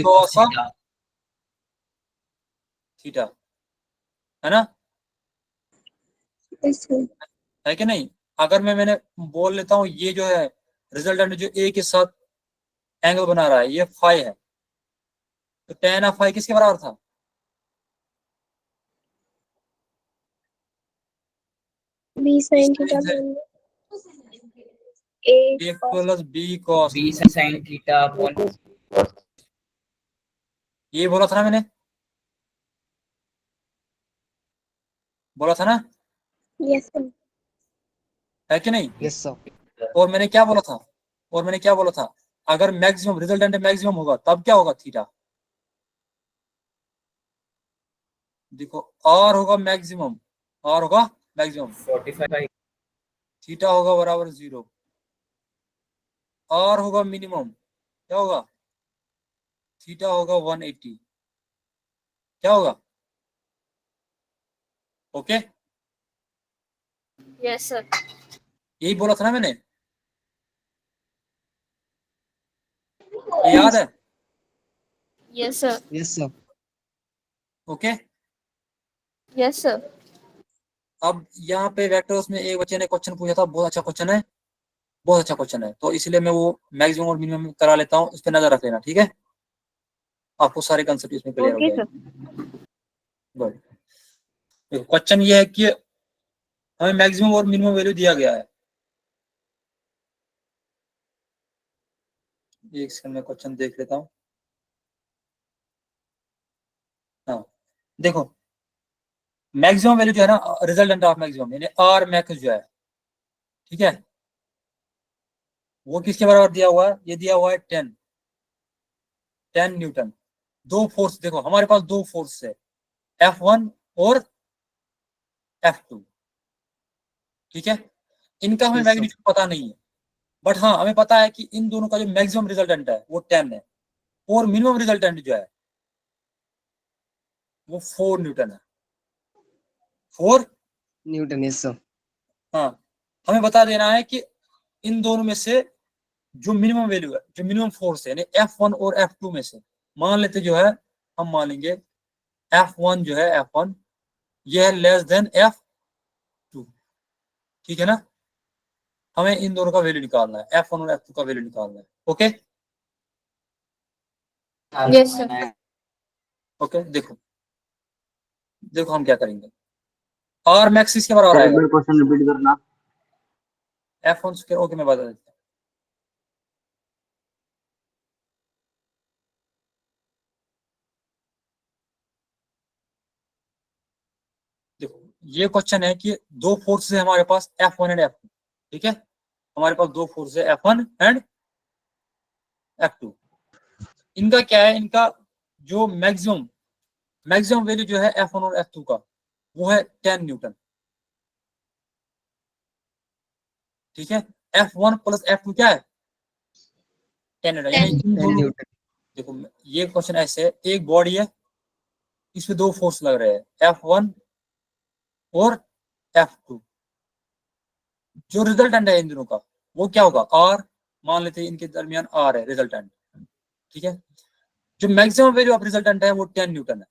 cos of theta, है ना, Yes, sir. है कि नहीं? अगर मैंने बोल लेता हूँ ये जो है रिजल्टेंट जो ए के साथ एंगल बना रहा है ये फाई है, तो tan ऑफ फाई किसके बराबर था? B sin theta A A plus B cos, B sine theta upon ये बोला था ना मैंने, बोला था ना, Yes, sir. है कि नहीं? Yes sir. और मैंने क्या बोला था, और मैंने क्या बोला था, अगर मैक्सिमम रिजल्टेंट मैक्सिमम होगा तब क्या होगा? थीटा। देखो आर होगा मैक्सिमम, आर होगा मैक्सिमम, 45 थीटा होगा बराबर 0। आर होगा मिनिमम, क्या होगा? थीटा होगा 180, क्या होगा? Okay, Yes, sir. यही बोला था ना मैंने, ये याद है? Yes, sir. Yes sir. Okay, Yes, sir. अब यहाँ पे वेक्टर्स में एक बच्चे ने क्वेश्चन पूछा था, बहुत अच्छा क्वेश्चन है, बहुत अच्छा क्वेश्चन है, तो इसलिए मैं वो मैक्सिमम और मिनिमम करा लेता हूँ, इस पे नजर रख लेना, ठीक है? आपको सारे कंसेप्ट इसमें क्लियर हो Okay, जाएंगे। sir. गुड। क्वेश्चन ये है कि हमें मैक्सिमम और मिनिमम वैल्यू दिया गया है। एक सेकंड में क्वेश्चन देख लेता हूँ। हाँ देखो, मैक्सिमम वैल्यू जो है ना, रिजल्टेंट ऑफ मैक्सिमम यानी आर मैक्स जो है, ठीक है, वो किसके बराबर दिया हुआ है? ये दिया हुआ है 10 न्यूटन। दो फोर्स, देखो हमारे पास दो फोर्स है, F1 और F2, ठीक है, इनका हमें Yes, sir. मैग्नीट्यूड पता नहीं है, बट हाँ हमें पता है कि इन दोनों का जो मैक्सिमम रिजल्टेंट है वो 10 है, और मिनिमम रिजल्टेंट जो है वो 4 न्यूटन है, 4 न्यूटन, यस सर। हाँ, हमें बता देना है कि इन दोनों में से जो मिनिमम वैल्यू है, जो मिनिमम फोर्स है, यानी F1 और F2 में से मान लेते जो है, हम मान लेंगे F1 जो है, F1 ये है लेस देन F2, ठीक है ना? हमें इन दोनों का वैल्यू निकालना है, F1 और F2 का वैल्यू निकालना है। Okay Yes, sir. ओके, देखो देखो हम क्या करेंगे, आर मैक्स इसके बराबर आएगा क्वेश्चन रिपीट करना। F1 स्क्वायर, ओके मैं बता देता हूँ। देखो ये क्वेश्चन है कि दो फोर्स है हमारे पास F1 एंड F2, ठीक है, हमारे पास दो फोर्स है F1 एंड F2। इनका क्या है, इनका जो मैक्सिमम मैक्सिमम वैल्यू जो है F1 और F2 का वो है 10 न्यूटन, ठीक है, F1 प्लस F2 क्या है? 10 न्यूटन, यानी इन 10 दोनों, न्यूटन। देखो ये क्वेश्चन ऐसे है, एक बॉडी है, इसमें दो फोर्स लग रहे हैं F1 और F2, जो रिजल्टेंट है इन दोनों का वो क्या होगा? R, मान लेते हैं इनके दरमियान R है रिजल्टेंट, ठीक है, जो मैक्सिमम वैल्यू ऑफ रिजल्टेंट है वो 10 न्यूटन है,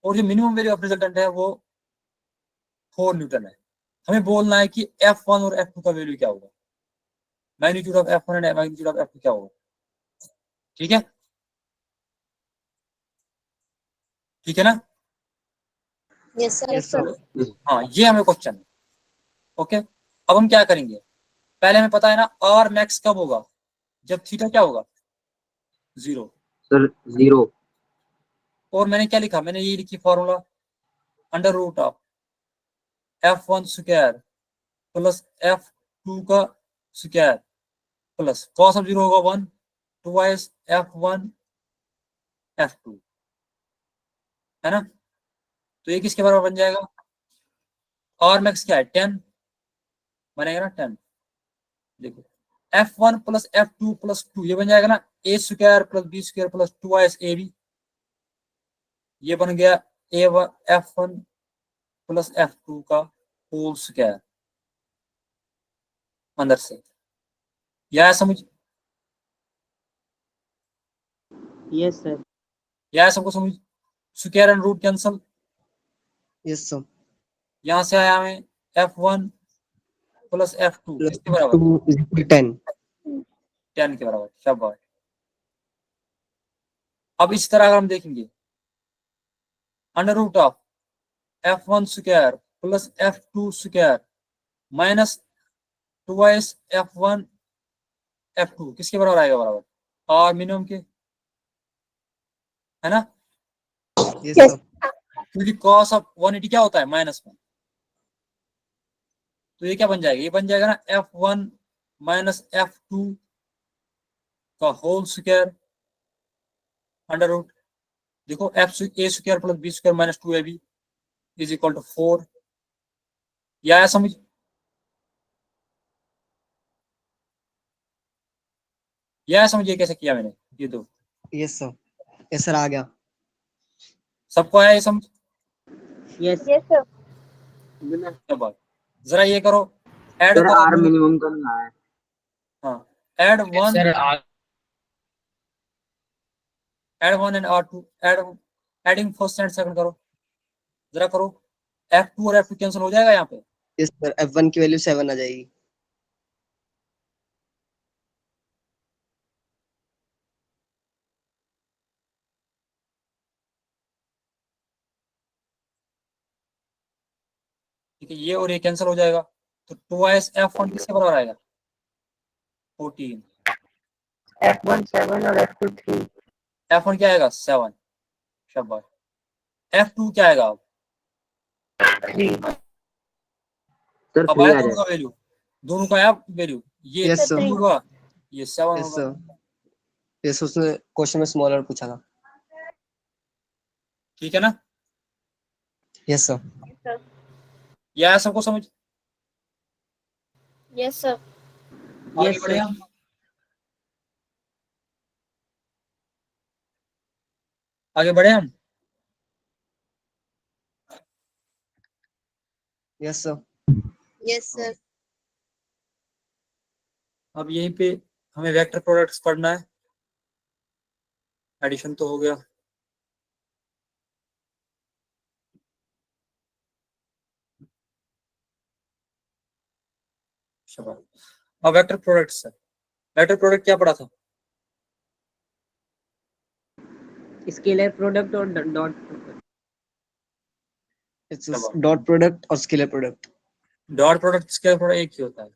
और जो मिनिमम वैल्यू ऑफ रिजल्टेंट है वो 4 न्यूटन है। हमें बोलना है कि F1 और F2 का वैल्यू क्या होगा, magnitude of F1 and magnitude of F2 क्या होगा, ठीक है, ठीक है ना? Yes, sir. Yes, sir. हाँ ये हमें क्वेश्चन है। ओके, अब हम क्या करेंगे, पहले हमें पता है ना आर मैक्स कब होगा? जब थीटा क्या होगा? 0। सर 0 और मैंने क्या लिखा, मैंने ये लिखी formula, under root of F1 square plus F2 का स्क्वायर प्लस कॉस ऑफ 0 होगा 1, ट्वाइस F1 F2, है ना? तो ये किसके बराबर बन जाएगा? आर मैक्स क्या है? 10 बनेगा ना, 10। देखो F1 प्लस F2 प्लस 2 ये बन जाएगा ना, A square plus B square plus 2 A B, ये बन गया F1 प्लस F2 का होल स्क्वायर अंदर से, या समझ, यस सर। या सबको समझ, square and root cancel, yes sir यहाँ से आया हमें F1 प्लस F2 प्लस किसके बराबर? 2 इज इक्वल टू 10 10 के बराबर। शाबाश। अब इस तरह अगर हम देखेंगे under root of F1 square plus F2 square minus twice F1 F2 किसके बराबर आएगा? बराबर और मिनिमम के, है ना? Yes Yes. सर क्योंकि cos ऑफ 180 क्या होता है? -1। तो ये क्या बन जाएगा? ये बन जाएगा ना F1 माइनस F2 का होल स्क्वायर अंडर रूट, देखो a square plus b square minus 2ab is equal to 4। या आया समझ? या समझ ये कैसे किया मैंने? ये दो यस सर यस सर आ गया सबको आया ये समझ? Yes. Yes, sir. क्या बात। जरा ये करो ऐड सर करो आर मिनिमम करना है। हाँ add one and R2 adding first and second करो, जरा करो। F2 और F2 कैंसिल हो जाएगा यहाँ पे। यस सर F1 की वैल्यू 7 आ जाएगी ठीक है, ये और ये कैंसिल हो जाएगा तो 2s F1 किसके बराबर आएगा? 14। F1 7 और F2 3। F1 क्या आएगा? 7। शाबाश। F2 क्या आएगा? अब सर अब 3 आया आ दोनों जाएगा। का वैल्यू, दोनों का आया वैल्यू। ये यस सर 2 होगा, ये 7 यस होगा। सर यस उसने क्वेश्चन में स्मॉलर पूछा था ठीक है ना? Yes sir Yes, sir. ये आया सबको समझ? Yes, sir. आगे Yes, बढ़े sir. हम। आगे बढ़े हम। Yes sir Yes, sir. अब यहीं पे हमें वेक्टर प्रोडक्ट्स पढ़ना है। एडिशन तो हो गया। शाबाश। अब वेक्टर प्रोडक्ट्स है। वेक्टर प्रोडक्ट क्या पढ़ा था? Scalar product और dot product. It's dot product और scalar product dot product scalar product एक ही होता है।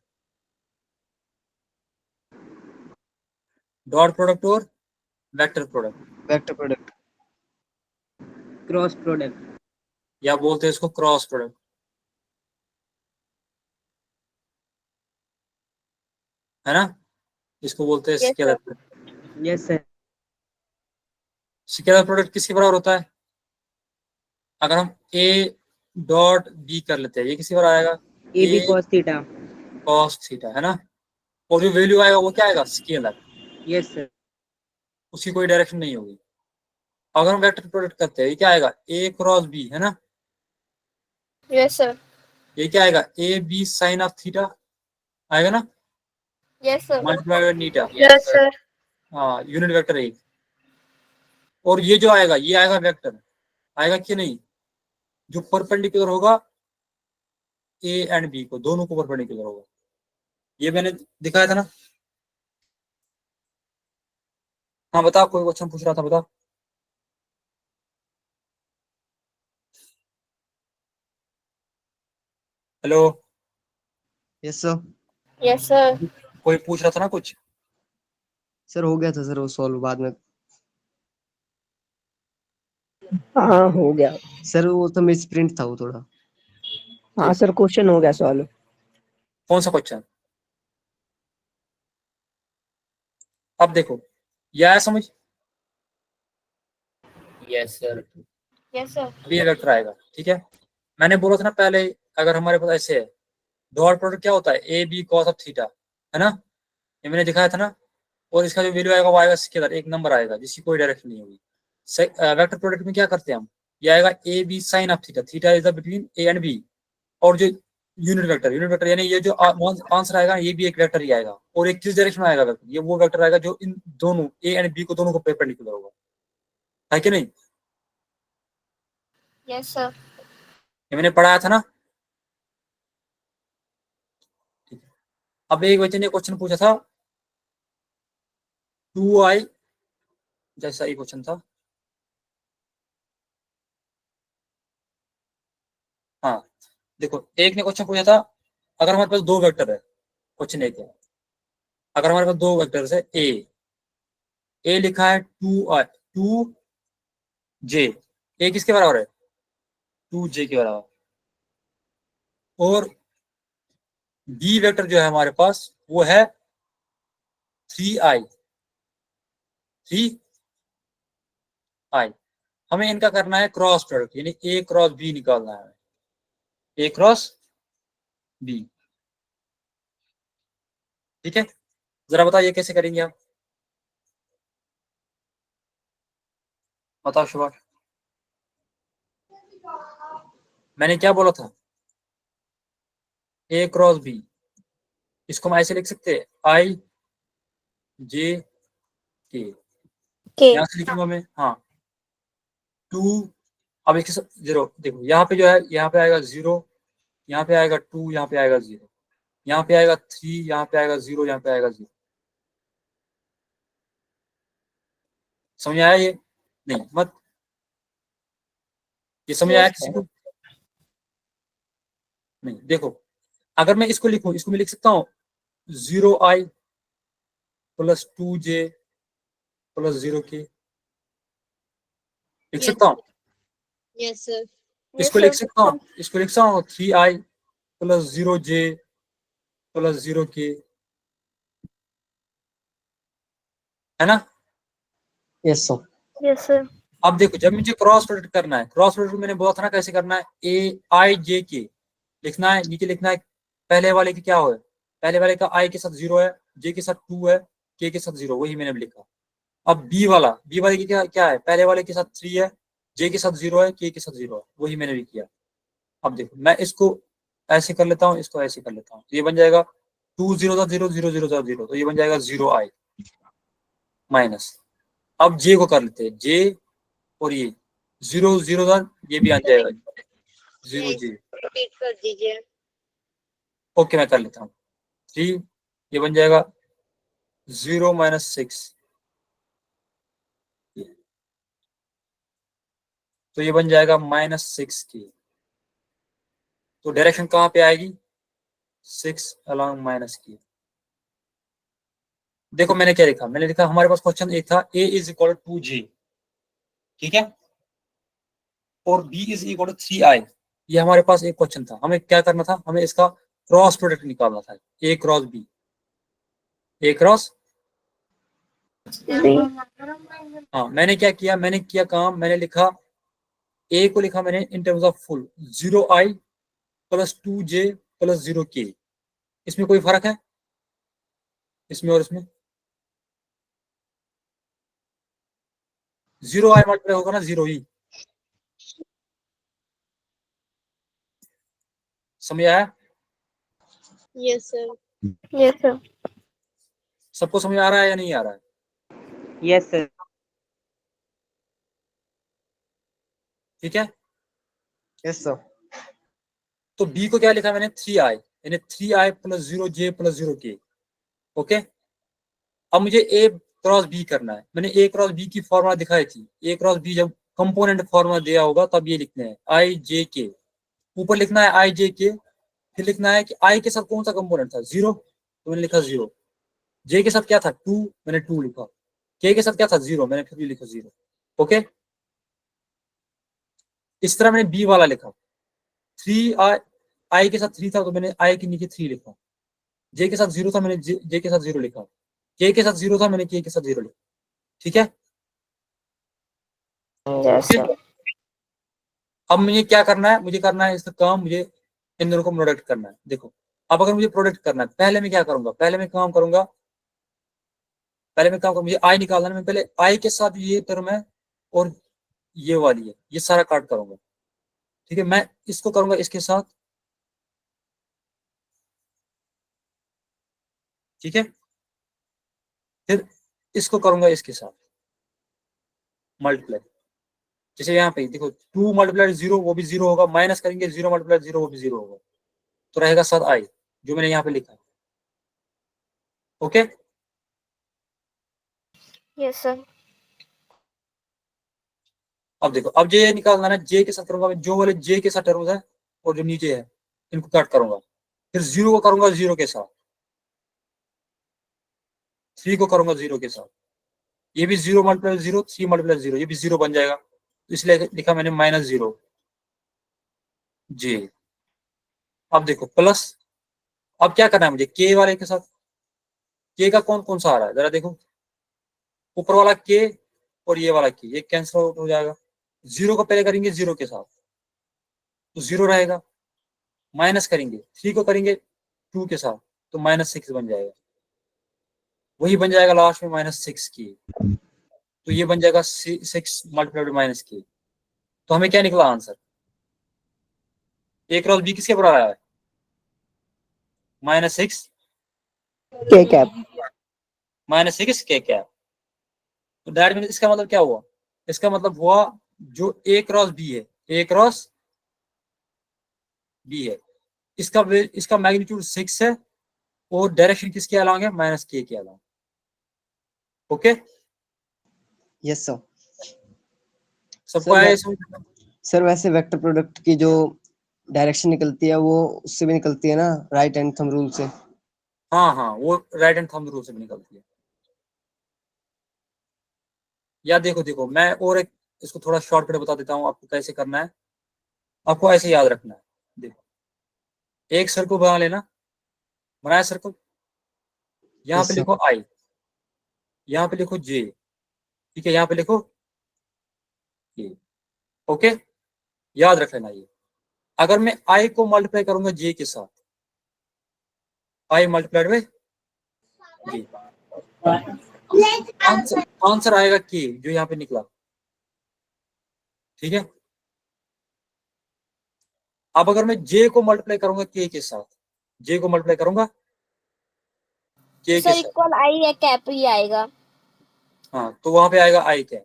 डॉट प्रोडक्ट और vector product vector product Cross product. या बोलते हैं इसको क्रॉस प्रोडक्ट, है ना? इसको बोलते हैं Yes, scalar sir. Product. Yes, sir. Scalar product किसके बराबर होता है? अगर हम a डॉट b कर लेते हैं, ये किसके बराबर आएगा? AB cos theta. cos theta, है ना? और जो वैल्यू आएगा वो क्या आएगा? Scalar, Yes, sir. उसकी कोई डायरेक्शन नहीं होगी। अगर हम वेक्टर प्रोडक्ट करते हैं, ये क्या आएगा? a क्रॉस b, है ना? Yes, sir. ये क्या आएगा? a b sine of theta आएगा ना, Yes, sir. मल्टीप्लाई बाय नीटा। Yes, sir. हाँ, यूनिट वेक्टर एक। और ये जो आएगा ये आएगा वेक्टर, आएगा कि नहीं? जो परपेंडिकुलर होगा ए एंड बी को, दोनों को परपेंडिकुलर होगा। ये मैंने दिखाया था ना। हाँ बता, कोई क्वेश्चन पूछ रहा था, बता। Hello, yes sir Yes, sir. कोई पूछ रहा था ना कुछ? सर हो गया था सर वो सॉल्व बाद में हाँ हो गया। सर वो तो मिस प्रिंट था वो थोड़ा हाँ सर क्वेश्चन हो गया सॉल्व। कौन सा क्वेश्चन? अब देखो, ये आया समझ? Yes sir. Yes, sir. अब ये वेक्टर आएगा, ठीक है? मैंने बोला था ना पहले, अगर हमारे पास ऐसे है, डॉट प्रोडक्ट क्या होता है? A B cos of theta, है ना? ये मैंने दिखाया था ना। और इसका जो वैल्यू आएगा वो आएगा स्केलर, एक नंबर आएगा जिसकी कोई डायरेक्शन नहीं होगी। वेक्टर प्रोडक्ट में क्या करते हैं हम? ये आएगा A B sine of theta, theta is the between A and B. और जो यूनिट वेक्टर यानी ये जो आंसर आएगा ये भी एक वेक्टर ही आएगा। और एक किस डायरेक्शन में आएगा वेक्टर? ये वो वेक्टर आएगा जो इन दोनों ए एंड बी को दोनों को परपेंडिकुलर होगा, है कि नहीं? Yes, sir. ये मैंने पढ़ाया था ना। ठीक है, अब एक बच्चे ने क्वेश्चन पूछा था 2i, जैसा ये क्वेश्चन था। हाँ देखो, एक ने क्वेश्चन पूछा था, अगर हमारे पास दो वेक्टर है, क्वेश्चन एक है, अगर हमारे पास दो वेक्टर्स है, ए लिखा है 2j, ए किसके बराबर है, 2j के बराबर, और बी वेक्टर जो है हमारे पास वो है 3i, हमें इनका करना है क्रॉस प्रोडक्ट, यानी ए क्रॉस बी निकालना है, ए क्रॉस बी। ठीक है, जरा बताइए कैसे करेंगे आप, बताओ शुभाष। मैंने क्या बोला था, ए क्रॉस बी, इसको हम ऐसे लिख सकते हैं, आई जे के, के यहां से लिखूंगा मैं, हाँ 2, अब एक जीरो, देखो यहाँ पे जो है, यहाँ पे आएगा 0, यहाँ पे आएगा 2, यहाँ पे आएगा 0, यहाँ पे आएगा 3, यहाँ पे आएगा 0, यहाँ पे आएगा 0। समझ आया ये, नहीं मत, ये समझ आया किसी को, नहीं देखो, अगर मैं इसको लिखूं, इसको मैं लिख सकता हूँ 0i plus 2j plus 0k, लिख सकता हूँ, यस सर। इसको लिख सकता हूँ, इसको लिख सकता हूँ 3i plus 0j plus 0k, है ना। Yes sir. Yes sir. अब देखो, जब मुझे क्रॉस प्रोडक्ट करना है, क्रॉस प्रोडक्ट मैंने बोला था ना कैसे करना है, ए आई जे के लिखना है, नीचे लिखना है पहले वाले की क्या हो, पहले वाले का आई के साथ 0 है, जे के साथ 2 है, के के साथ 0, वही मैंने भी लिखा। अब बी वाले की क्या है, पहले वाले के साथ 3 है, जे के साथ 0 है, के साथ 0 है, वही मैंने भी किया। अब देखो, मैं इसको ऐसे कर लेता हूँ, इसको ऐसे कर लेता हूँ, ये बन जाएगा 2 0 0 0 0 0, तो ये बन जाएगा 0i माइनस, अब जे को कर लेते हैं, जे और ये 0 0 ये भी आ जाएगा 0j, रिपीट कर दीजिए। ओके मैं कर लेता हूँ 3, ये बन जाएगा 0 - 6, तो ये बन जाएगा -6k, तो डायरेक्शन कहाँ पे आएगी, 6 along -k। देखो मैंने क्या लिखा, मैंने लिखा हमारे पास क्वेश्चन एक था, a is equal to j, ठीक है, और b is equal to 3i, ये हमारे पास एक क्वेश्चन था, हमें क्या करना था, हमें इसका क्रॉस प्रोडक्ट निकालना था, a cross b, a cross, हाँ मैंने क्या किया, मैंने किया काम, मैंने लिखा a को लिखा मैंने in terms of full 0i plus 2j plus 0k, इसमें कोई फर्क है, इसमें और इसमें 0i मल्टीप्लाई होगा ना 0 ही, समझ आया, यस सर। Yes sir. सबको समझ आ रहा है या नहीं आ रहा है, यस सर। ठीक है। Yes sir. तो b को क्या लिखा मैंने 3i, यानी 3i plus 0j plus 0k, okay. अब मुझे a क्रॉस b करना है, मैंने a क्रॉस b की फॉर्मूला दिखाई थी, a क्रॉस b जब कंपोनेंट फॉर्मूला दिया होगा तब ये लिखने हैं i j k, ऊपर लिखना है i j k, फिर लिखना है कि i के साथ कौन सा कंपोनेंट था 0, तो मैंने लिखा 0, j के साथ क्या था 2, मैंने 2 लिखा, k के साथ क्या था 0, मैंने फिर भी लिखा 0, ओके। इस तरह मैंने b वाला लिखा, 3i, i के साथ 3 था तो मैंने i के नीचे 3 लिखा, j के साथ 0 था, मैंने j के साथ 0 लिखा, k के साथ 0 था, मैंने k के साथ 0 लिखा, ठीक है। Yes sir. अब मुझे क्या करना है, मुझे करना है इसका काम, मुझे इन दोनों को प्रोडक्ट करना है। देखो, अब अगर मुझे प्रोडक्ट करना है, पहले मैं क्या करूंगा, पहले मैं काम करूंगा, मुझे आई निकालना है, मैं पहले आई के साथ ये टर्म है और ये वाली है, ये सारा काट करूंगा, ठीक है। मैं इसको करूंगा इसके साथ, ठीक है, फिर इसको करूंगा इसके साथ मल्टीप्लाई, जैसे यहाँ पे देखो 2 मल्टीप्लाई 0 वो भी 0 होगा, माइनस करेंगे 0 मल्टीप्लाई 0 वो भी 0 होगा, तो रहेगा 7i जो मैंने यहाँ पे लिखा। Okay Yes, sir. अब देखो, अब जे निकालना है, जे के साथ करूंगा मैं, जो वाले जे के साथ टर्म्स है और जो नीचे है इनको कट करूंगा, फिर 0 को करूंगा 0 के साथ, 3 को करूंगा 0 के साथ, ये भी 0 मल्टीप्लाई 0, 3 मल्टीप्लाई 0 ये भी 0 बन जाएगा, तो इसलिए लिखा मैंने -0 जे। अब देखो प्लस, अब क्या करना है मुझे के वाले के साथ, के का कौन कौन सा आ रहा है जरा देखो, ऊपर वाला के और ये वाला के, ये कैंसिल आउट हो जाएगा, 0 को पहले करेंगे 0 के साथ तो 0 रहेगा, माइनस करेंगे 3 को करेंगे 2 के साथ तो -6 बन जाएगा, वही बन जाएगा लास्ट में -6 के, तो ये बन जाएगा 6 मल्टीप्लाइड माइनस के। तो हमें क्या निकला आंसर, ए क्रॉस बी किसके बराबर आया है, -6 K cap. -6 के कैप। तो दैट मीन इसका मतलब क्या हुआ, इसका मतलब हुआ जो ए क्रॉस बी है, ए क्रॉस बी है, इसका मैग्नीट्यूड 6 है और डायरेक्शन किसके अलॉन्ग है, -k के अलॉन्ग। Okay yes sir. सबको आया समझ? सर वैसे वेक्टर प्रोडक्ट की जो डायरेक्शन निकलती है वो उससे भी निकलती है ना, राइट हैंड थंब रूल से? हाँ हाँ, वो राइट हैंड थंब रूल से भी निकलती है। या देखो देखो मैं और एक इसको थोड़ा शॉर्टकट बता देता हूँ आपको कैसे करना है, आपको ऐसे याद रखना है। देखो एक सर्कल बना लेना, बनाया सर्कल, यहाँ Yes, पे sir. लिखो आई, यहाँ पे लिखो जे, ठीक है, यहाँ पे लिखो ये। ओके याद रख लेना ये, अगर मैं आई को मल्टीप्लाई करूंगा जे के साथ, आई मल्टीप्लाइड बाय जे, आंसर आएगा के जो यहाँ पे निकला, ठीक है। अब अगर मैं जे को मल्टीप्लाई करूंगा के साथ, जे को मल्टीप्लाई करूंगा के सर साथ, इक्वल आई या कैप ही आएगा। हाँ तो वहां पे आएगा आई क्या।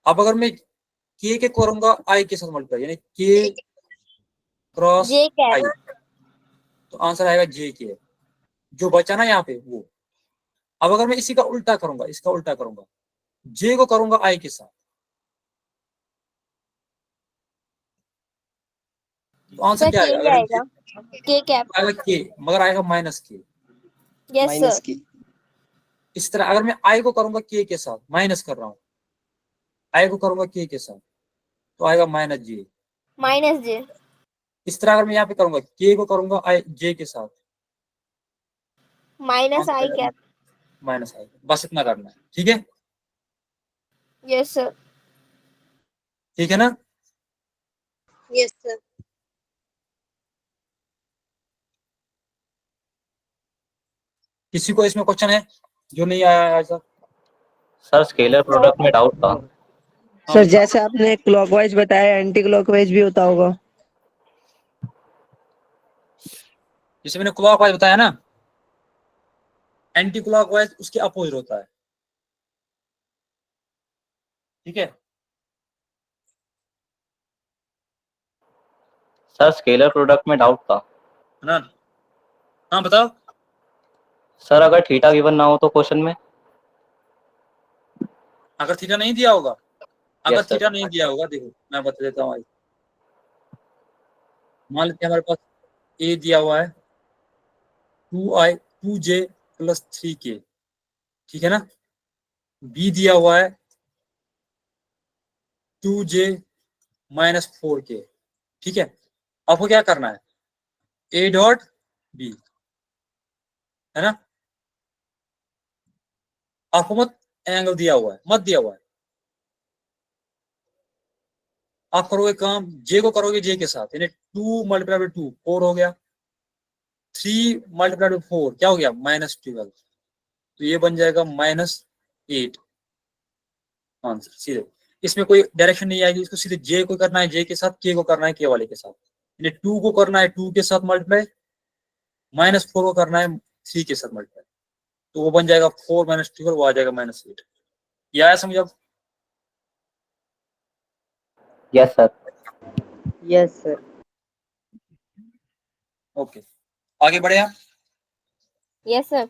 अब अगर मैं के करूंगा आई के साथ मल्टीप्लाई, यानी के क्रॉस जे आई, कैप। तो आंसर आएगा जे के, जो बचा ना यहाँ पे वो। अब अगर मैं इसी का उल्टा करूंगा, इसका उल्टा करूंगा, जे को करूंगा आई के साथ, तो आंसर सर क्या के आएगा, ही अगर आएगा, के कैप। आएगा के, मगर आएगा -k। Yes minus sir. की। इस तरह अगर मैं आई को करूंगा के साथ, माइनस कर रहा हूं, आई को करूंगा के साथ तो आएगा -j। -j। इस तरह अगर मैं यहाँ पे करूंगा के को करूंगा आई जे के साथ, -i कैप। -i, बस इतना करना है, ठीक है, यस सर। ठीक है ना। Yes sir. किसी को इसमें क्वेश्चन है जो नहीं आया आज तक? सर स्केलर प्रोडक्ट में डाउट था। सर जैसे आपने क्लॉकवाइज बताया, एंटी क्लॉकवाइज भी होता होगा। जैसे मैंने क्लॉकवाइज बताया ना, एंटी क्लॉकवाइज उसके अपोजिट होता है, ठीक है। सर स्केलर प्रोडक्ट में डाउट था। ना हाँ बताओ। सर अगर थीटा गिवन ना हो तो क्वेश्चन में? अगर थीटा नहीं दिया होगा, अगर Yes, sir. थीटा नहीं दिया होगा, देखो मैं बता देता हूँ। मान लेते हैं हमारे पास ए दिया हुआ है 2j + 3k, ठीक है ना। बी दिया हुआ है 2j - 4k, ठीक है। आपको क्या करना है, ए डॉट बी, है ना। आपको मत एंगल दिया हुआ है, मत दिया हुआ है, आप करोगे काम, जे को करोगे जे के साथ, यानी 2 × 2 4 हो गया, 3 × 4 क्या हो गया, -12, तो ये बन जाएगा -8 आंसर सीधे। इसमें कोई डायरेक्शन नहीं आएगी, इसको सीधे जे को करना है जे के साथ, के को करना है के वाले के साथ, यानी 2 को करना है 2 के साथ मल्टीप्लाई, -4 को करना है 3 के साथ मल्टीप्लाई, तो वो बन जाएगा 4 - 12, वो आ जाएगा -8। ये आया समझ अब? Yes sir. Yes sir. Okay, आगे बढ़े आप। Yes, sir.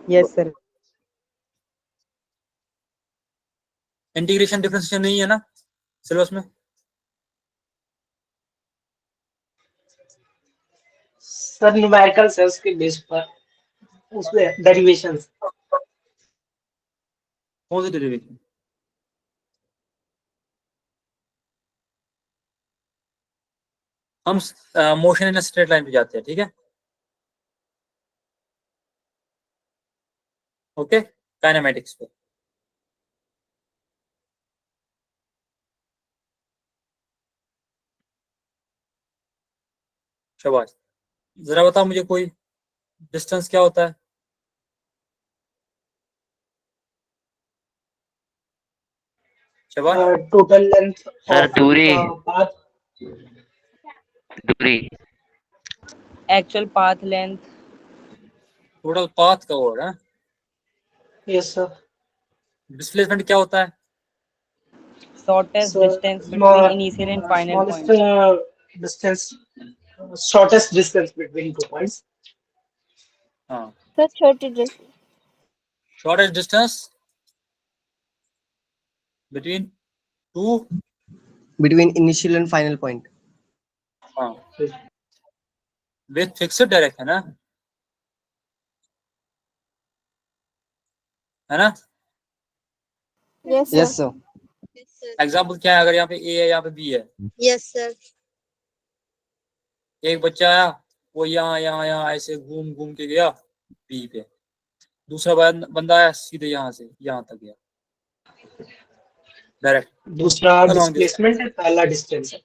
Yes sir. Integration differentiation नहीं है ना सिलेबस में? सर न्यूमेरिकल है उसके बेस पर, उसमें डेरिवेशंस। कौन सी डेरिवेशन? हम मोशन इन स्ट्रेट लाइन पे जाते हैं, ठीक है। ओके, काइनेमेटिक्स पे। शाबाश, जरा बताओ मुझे कोई डिस्टेंस क्या होता है? शाबाश, टोटल लेंथ सर ऑफ दूरी। पाथ। दूरी। Actual path length. Total path का वर्ड है। Yes sir. डिस्प्लेसमेंट क्या होता है? Shortest Sir, distance between initial and final smallest point. distance, shortest distance between 2 points. हाँ, Sir, छोटी dress. Shortest distance between two. between initial and final point. हाँ, with fixed direction है ना? Yes, sir. Yes sir. Yes, sir. Example क्या है? अगर यहाँ पे ए है, यहाँ पे बी है, Yes, sir. एक बच्चा आया, वो यहाँ यहाँ यहाँ ऐसे घूम घूम के गया बी पे, दूसरा बंदा आया सीधे यहाँ से यहाँ तक गया डायरेक्ट। दूसरा Along this- डिस्प्लेसमेंट है, पहला डिस्टेंस है।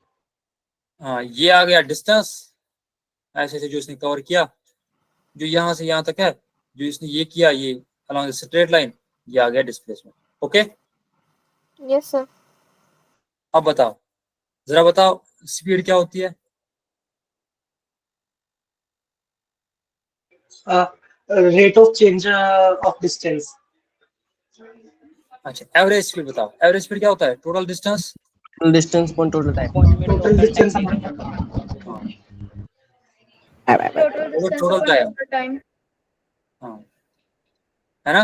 हाँ, ये आ गया डिस्टेंस ऐसे से जो इसने कवर किया, जो यहाँ से यहाँ तक है, जो इसने ये किया ये अलॉन्ग स्ट्रेट लाइन, ये आ गया डिस्प्लेसमेंट। Okay, Yes, sir. अब बताओ, जरा बताओ स्पीड क्या होती है? Rate of change of distance. अच्छा, एवरेज स्पीड बताओ। एवरेज स्पीड क्या होता है? Total distance. Total distance upon total time. Total distance total time. हाँ, है ना?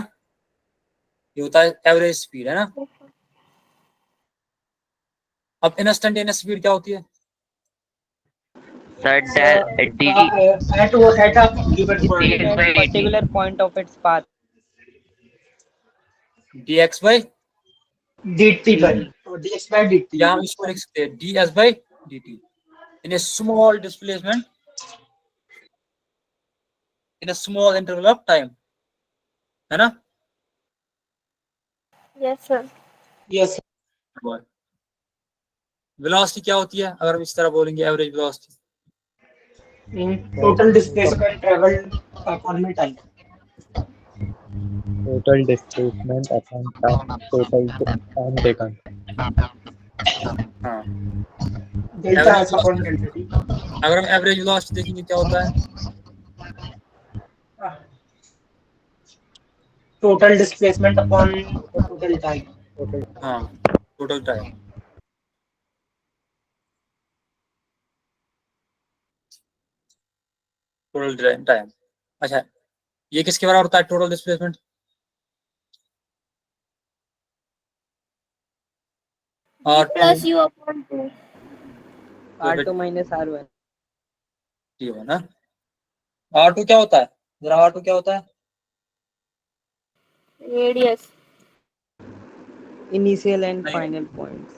ये होता है एवरेज स्पीड, है ना? अब इंस्टेंटेनियस स्पीड क्या होती है? Sir D at a given point. Particular point of its path. dx by, dt by dx by dt. या हम इसको लिख सकते हैं ds by dt in A small displacement in A small interval of time, है ना? Yes, sir. Yes. Velocity क्या होती है अगर हम इस तरह बोलेंगे? Average velocity Total displacement traveled upon the time. Total displacement upon time, total time taken. हाँ, Delta S upon delta t. अगर हम एवरेज वेलोसिटी देखेंगे क्या होता है? Total displacement upon total time. हाँ, टोटल टाइम। Total time. अच्छा, ये किसके बराबर होता है total displacement? Plus U upon 2. R2 minus R1। है ना? R2 क्या होता है? जरा R2 क्या होता है? Radius. इनिशियल एंड नहीं। Final points.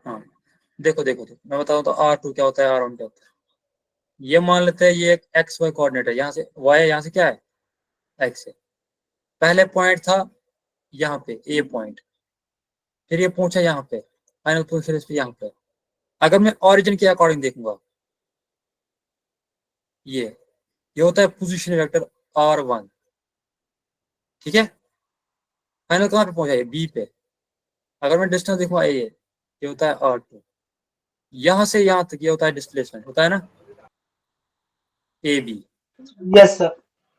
हाँ, देखो देखो देखो, मैं बताऊँ तो R2 क्या होता है, R1 क्या होता है। ये मान लेते हैं ये एक एक्स वाई कोऑर्डिनेट है, यहाँ से y है, यहाँ से क्या है x है। पहले पॉइंट था यहाँ पे ए पॉइंट, फिर ये पहुंचा यहाँ पे फाइनल पॉइंट, फिर इस पे यहाँ पे। अगर मैं ओरिजिन के अकॉर्डिंग देखूंगा, ये होता है पोजीशन वेक्टर R1, ठीक है। फाइनल कहाँ पे पहुंचा? ये बी पे। अगर मैं डिस्टेंस देखूंगा ये होता है R2। यहाँ से यहाँ तक ये होता है डिस्प्लेसमेंट, होता है ना, A B. Yes sir. Yes,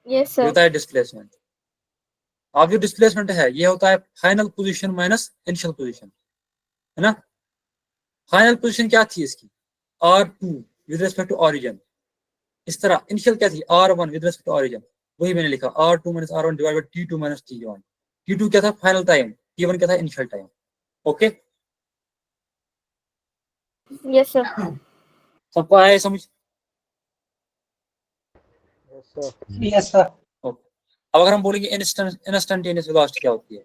ये sir. होता है डिस्प्लेसमेंट। अब जो डिस्प्लेसमेंट है ये होता है final position minus initial position, है ना? फाइनल पोजीशन क्या थी इसकी, r2 with respect to origin. इस तरह इनिशियल क्या थी, r1 with respect to origin, वही मैंने लिखा r2 minus r1 divide by t2 minus t1। t2 क्या था फाइनल टाइम, t1 क्या था initial time. Okay, Yes, sir. सबको आया है समझ? Yes sir. ओके, अब अगर हम बोलेंगे इंस्टेंटेनियस वेलोसिटी क्या होती है,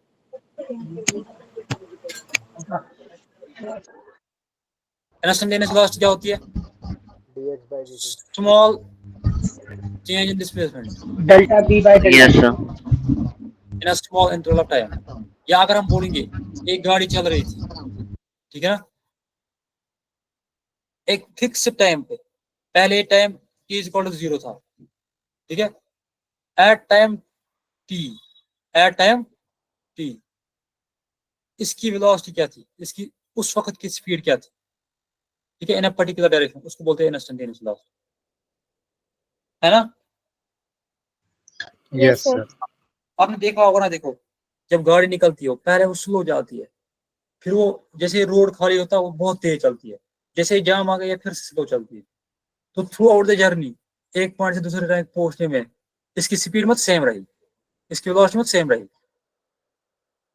इंस्टेंटेनियस वेलोसिटी क्या होती है, small change in displacement delta B by delta yes sir. In a small interval of time. या अगर हम बोलेंगे एक गाड़ी चल रही थी, ठीक है ना, एक फिक्स टाइम पे, पहले time t is equal to 0 था, ठीक है, at time t, at time t इसकी वेलोसिटी क्या थी, इसकी उस वक्त की स्पीड क्या थी, ठीक है, इन अ पर्टिकुलर डायरेक्शन, उसको बोलते हैं इंस्टेंटेनियस वेलोसिटी, है ना। Yes, sir. आपने देखा होगा ना, देखो जब गाड़ी निकलती है पहले वो स्लो जाती है, फिर वो जैसे रोड खाली होता है वो बहुत तेज चलती है, जैसे ही जाम आ गया फिर स्लो चलती है। तो थ्रू आउट द जर्नी एक पॉइंट से दूसरे पॉइंट पहुंचने में इसकी स्पीड मत सेम रही, इसकी वेलोसिटी मत सेम रही,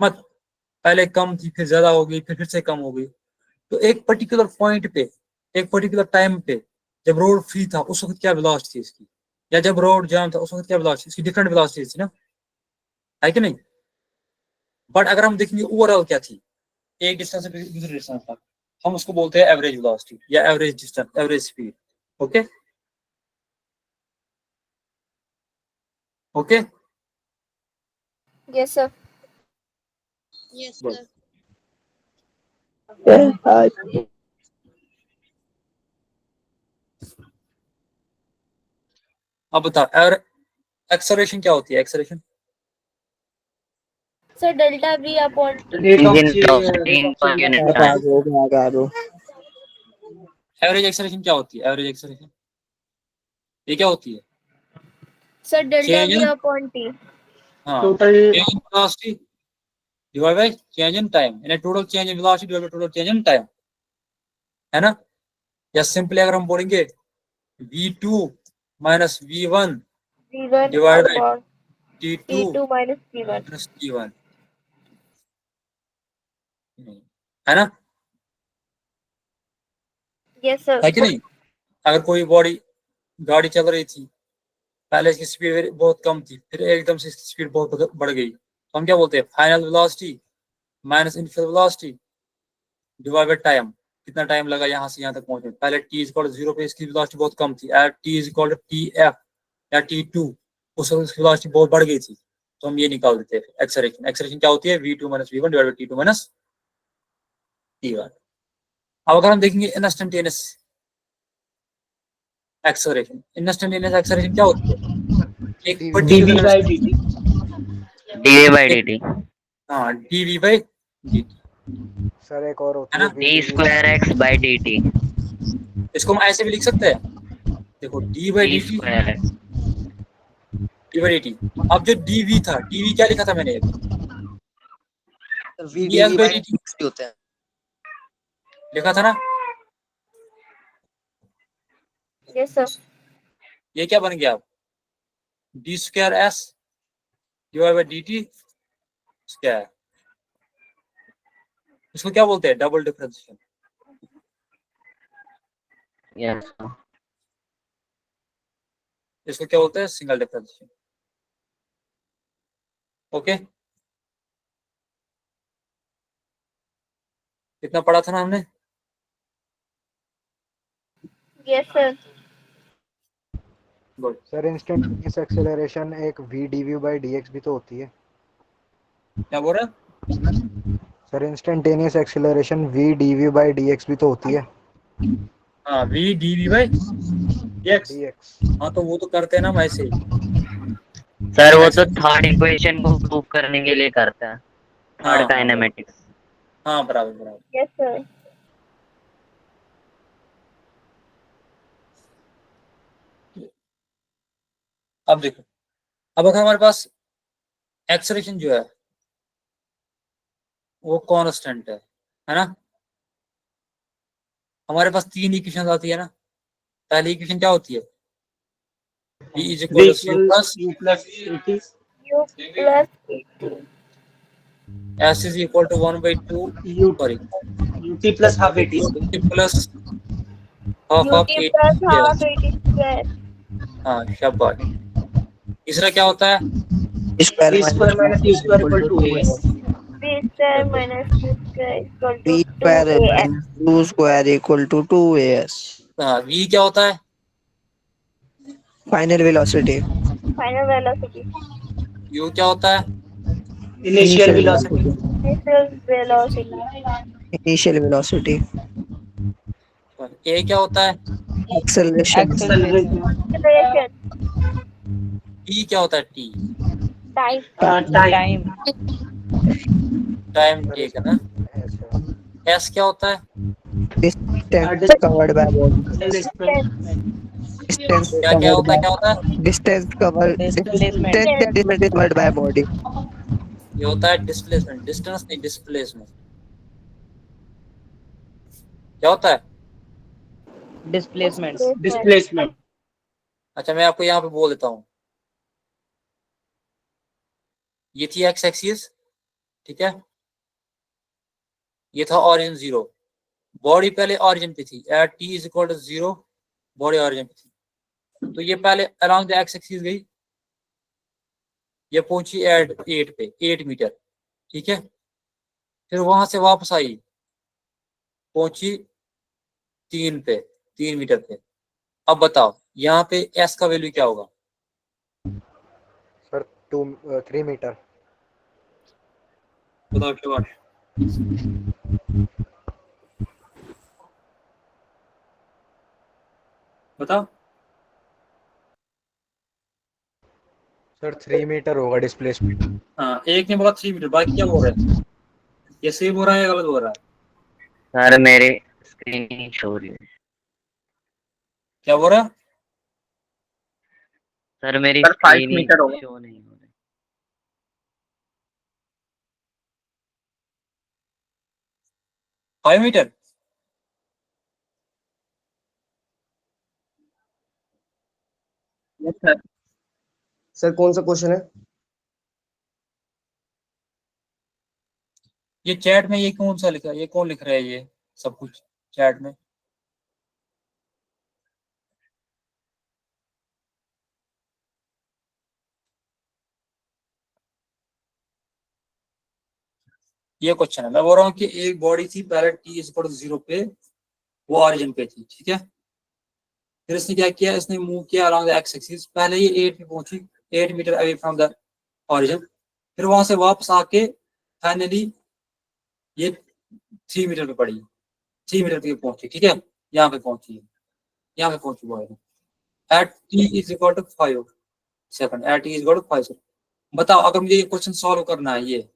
मत पहले कम थी फिर ज्यादा हो गई फिर से कम हो गई। तो एक पर्टिकुलर पॉइंट पे, एक पर्टिकुलर टाइम पे, जब रोड फ्री था उस वक्त क्या वेलोसिटी थी इसकी, या जब रोड जाम था उस वक्त क्या वेलोसिटी, इसकी डिफरेंट वेलोसिटी थी ना, है कि नहीं। बट अगर हम देखेंगे ओवरऑल क्या थी, एक डिस्टेंस से दूसरे डिस्टेंस तक, हम उसको बोलते हैं एवरेज वेलोसिटी या average distance, average speed. Okay okay, Yes, sir. Yes, Good. sir. अब बताओ एक्सेलरेशन क्या होती है, acceleration Sir, delta V upon T. Rate of Engine velocity per unit time. Average acceleration क्या होती है, एवरेज एक्सेलरेशन ये क्या होती है, Sir, delta change V in, upon T. हाँ, total change in velocity divide by change in time, यानी total change in velocity divide by total change in time, है ना। या सिंपली अगर हम बोलेंगे v2 minus v1 V1 divide by upon t2 T2 minus T1. Minus t1, है ना, Yes, sir. है कि नहीं। अगर कोई बॉडी गाड़ी चल रही थी, पहले इसकी स्पीड बहुत कम थी फिर एकदम से इसकी स्पीड बहुत बढ़ गई, तो हम क्या बोलते हैं, final velocity minus initial velocity divide by time, कितना टाइम लगा यहाँ से यहाँ तक पहुंचने, पहले t इज इक्वल टू 0 पे इसकी वेलोसिटी बहुत कम थी, at t is equal to tf या t2 उस वक्त इसकी वेलोसिटी बहुत बढ़ गई थी, तो हम ये निकाल देते हैं एक्सेलरेशन। एक्सेलरेशन क्या होती है, v2 minus v1 divide bye t2 minus t1। अब अगर हम देखेंगे इंस्टेंटेनियस एक्सेलरेशन, इंस्टेंटेनियस एक्सेलरेशन क्या होती है, एक DV particular by dt। dv by dt. हाँ dv बाई dt, सर एक और है होती ना। है d square x by dt. इसको हम ऐसे भी लिख सकते हैं, देखो d by d dt, square x. d by dt। अब जो dv था, dv क्या लिखा था मैंने, v dx dv by by dt dx भी होता है। लिखा था ना, Yes, sir. ये क्या बन गया अब, d square s divide by dt square, इसको क्या बोलते हैं, डबल डिफरेंशियल, Yes sir. इसको क्या बोलते हैं, सिंगल डिफरेंशियल। ओके, कितना पढ़ा था ना हमने, Yes, sir. Good. Sir instantaneous acceleration एक v dv by dx भी तो होती है। क्या बोल रहे हैं, sir instantaneous acceleration v dv by dx भी तो होती है। हाँ v dv by dx, dx हाँ तो वो तो करते हैं ना हम ऐसे ही, सर वो ऐसे, तो थर्ड इक्वेशन को प्रूव करने के लिए करता है, हाँ थर्ड हाँ बराबर, काइनेमेटिक्स। हाँ बराबर बराबर। Yes, sir. अब देखो, अब अगर हमारे पास एक्सेलरेशन जो है वो कांस्टेंट है ना, हमारे पास 3 इक्वेशन आती है ना। पहली इक्वेशन क्या होती है? v is equal to u plus U plus 80. s is equal to 1/2 sorry UT plus half 80. Plus half of UT plus 80 half 80 square. हाँ शाबाश। तीसरा क्या होता है? V square minus U square equal to AS. B square minus Q square equal to V square 2AS. minus U square equal to 2AS. हाँ v क्या होता है? Final velocity. Final velocity. u क्या होता है? Initial velocity. Initial velocity. Initial velocity. a क्या होता है? Acceleration. Acceleration. Acceleration. t क्या होता है? t Time. Time. Time take है ना। s क्या होता है? Distance covered by body. Distance क्या क्या होता है? क्या होता है? distance covered. Distance covered by body. ये होता है डिस्प्लेसमेंट। डिस्टेंस नहीं, डिस्प्लेसमेंट। क्या होता है? Displacement. अच्छा मैं आपको यहाँ पे बोल देता हूँ। ये थी एक्स एक्सिस, ठीक है। ये था ऑरिजिन 0। बॉडी पहले ऑरिजिन पे थी at t is equal to 0। Body origin पे थी तो ये पहले अलोंग द एक्स एक्सिस गई, ये पहुंची एट 8 पे 8 मीटर, ठीक है। फिर वहां से वापस आई, पहुंची 3 पे 3 मीटर पे। अब बताओ यहाँ पे s का वैल्यू क्या होगा? Sir 3 metre. बताओ क्या बात? बताओ। सर 3 मीटर होगा डिस्प्लेसमेंट। हाँ एक ने बोला 3 मीटर, बाकी क्या बोल रहे हैं? ये सही बोल रहा है या गलत बोल रहा है? सर मेरे स्क्रीन नहीं शो रही है। क्या बोल रहा है? सर मेरी सर 5 स्क्रीन मीटर होगा। शो नहीं हो रही। 5 मीटर। Yes sir. सर कौन सा क्वेश्चन है? ये चैट में ये कौन सा लिखा है? ये कौन लिख रहा है ये सब कुछ चैट में? ये क्वेश्चन है। मैं बोल रहा हूँ कि एक बॉडी थी पहले t इज इक्वल टू 0 पे, वो ऑरिजिन पे थी, ठीक है। फिर इसने क्या किया? इसने मूव किया अलोंग द एक्स एक्सिस। पहले ये 8 पे पहुंची, 8 metre away from the origin. फिर वहां से वापस आके फाइनली ये 3 मीटर पे पड़ी, 3 मीटर पे पहुंची, ठीक है। यहाँ पे पहुंची, यहाँ पे पहुंची body at t is equal to 5 second. At t is equal to 5 second. बताओ अगर मुझे ये क्वेश्चन सॉल्व करना है ये,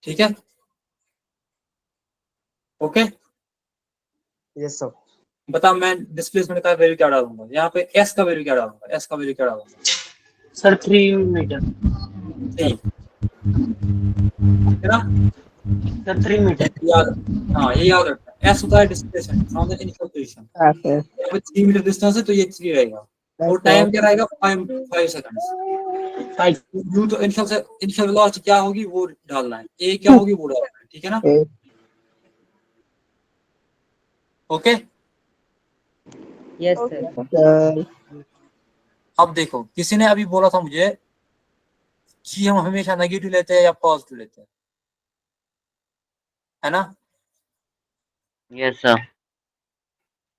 ठीक है, ओके। Yes sir. बताओ मैं डिस्प्लेसमेंट का वैल्यू क्या डालूंगा यहाँ पे? s का वैल्यू क्या डालूंगा? s का वैल्यू क्या डालूंगा? Sir 3 meter. नहीं है ना? Sir 3 meter. याद, हाँ ये याद रखना। s होता है displacement from the initial position. Okay. यहाँ पे 3 मीटर डिस्टेंस है तो ये 3 रहेगा और टाइम क्या रहेगा? 5 सेकंड्स। 5. यू तो इनिशियल वेलोसिटी क्या होगी वो डालना है, ए क्या होगी वो डालना है, ठीक है ना। Okay Yes Okay. अब देखो किसी ने अभी बोला था मुझे कि हम हमेशा नेगेटिव लेते हैं या पॉजिटिव लेते हैं, है ना। Yes sir.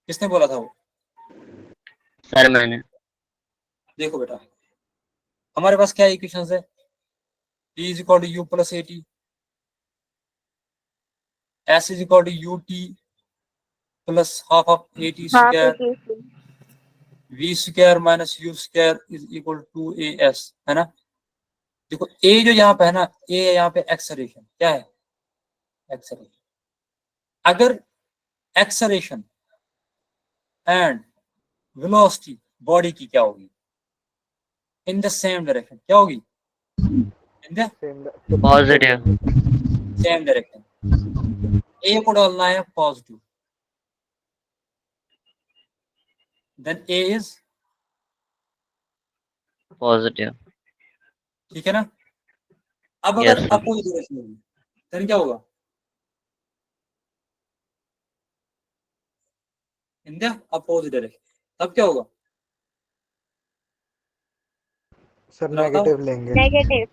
किसने बोला था वो? सर मैंने। देखो बेटा हमारे पास क्या इक्वेशंस है? t is equal to u plus 80, s is equal to ut plus half of 80 Half square, 80. v square minus u square is equal to as, है ना। देखो a जो यहाँ पे है ना, a यहाँ पे एक्सेलरेशन क्या है? एक्सेलरेशन। अगर एक्सेलरेशन एंड वेलोसिटी बॉडी की क्या होगी? इन द सेम डायरेक्शन क्या होगी? In the positive. Same direction. A को डालना है positive, then A is positive. ठीक है ना। अब Yes, अगर sir. अपोजिट डायरेक्शन होगी देन क्या होगा? इन द अपोजिट डायरेक्शन तब क्या होगा? सर जरा बताओ। नेगेटिव लेंगे। नेगेटिव।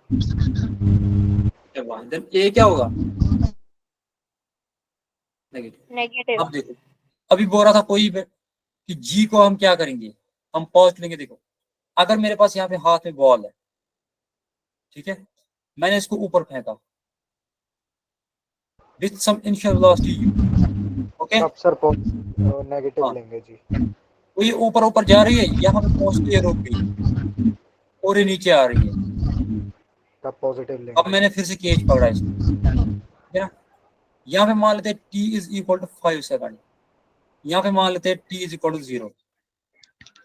देन ए क्या होगा? नेगेटिव। नेगेटिव। अब देखो, अभी बोल रहा था कोई कि जी को हम क्या करेंगे, हम पॉजिटिव लेंगे। देखो अगर मेरे पास यहाँ पे हाथ में बॉल है, ठीक है, मैंने इसको ऊपर फेंका with some initial velocity U, okay. तब सर नेगेटिव हाँ, लेंगे जी। तो ये ऊपर ऊपर जा रही है, यहाँ पे पहुंचती है, रुक गई और ये नीचे आ रही है। तब पॉजिटिव अब लेंगे। मैंने फिर से केज पकड़ा इसको, ठीक है ना। यहाँ पे मान लेते हैं T is equal to 5 second, यहाँ पे मान लेते हैं T is equal to 0।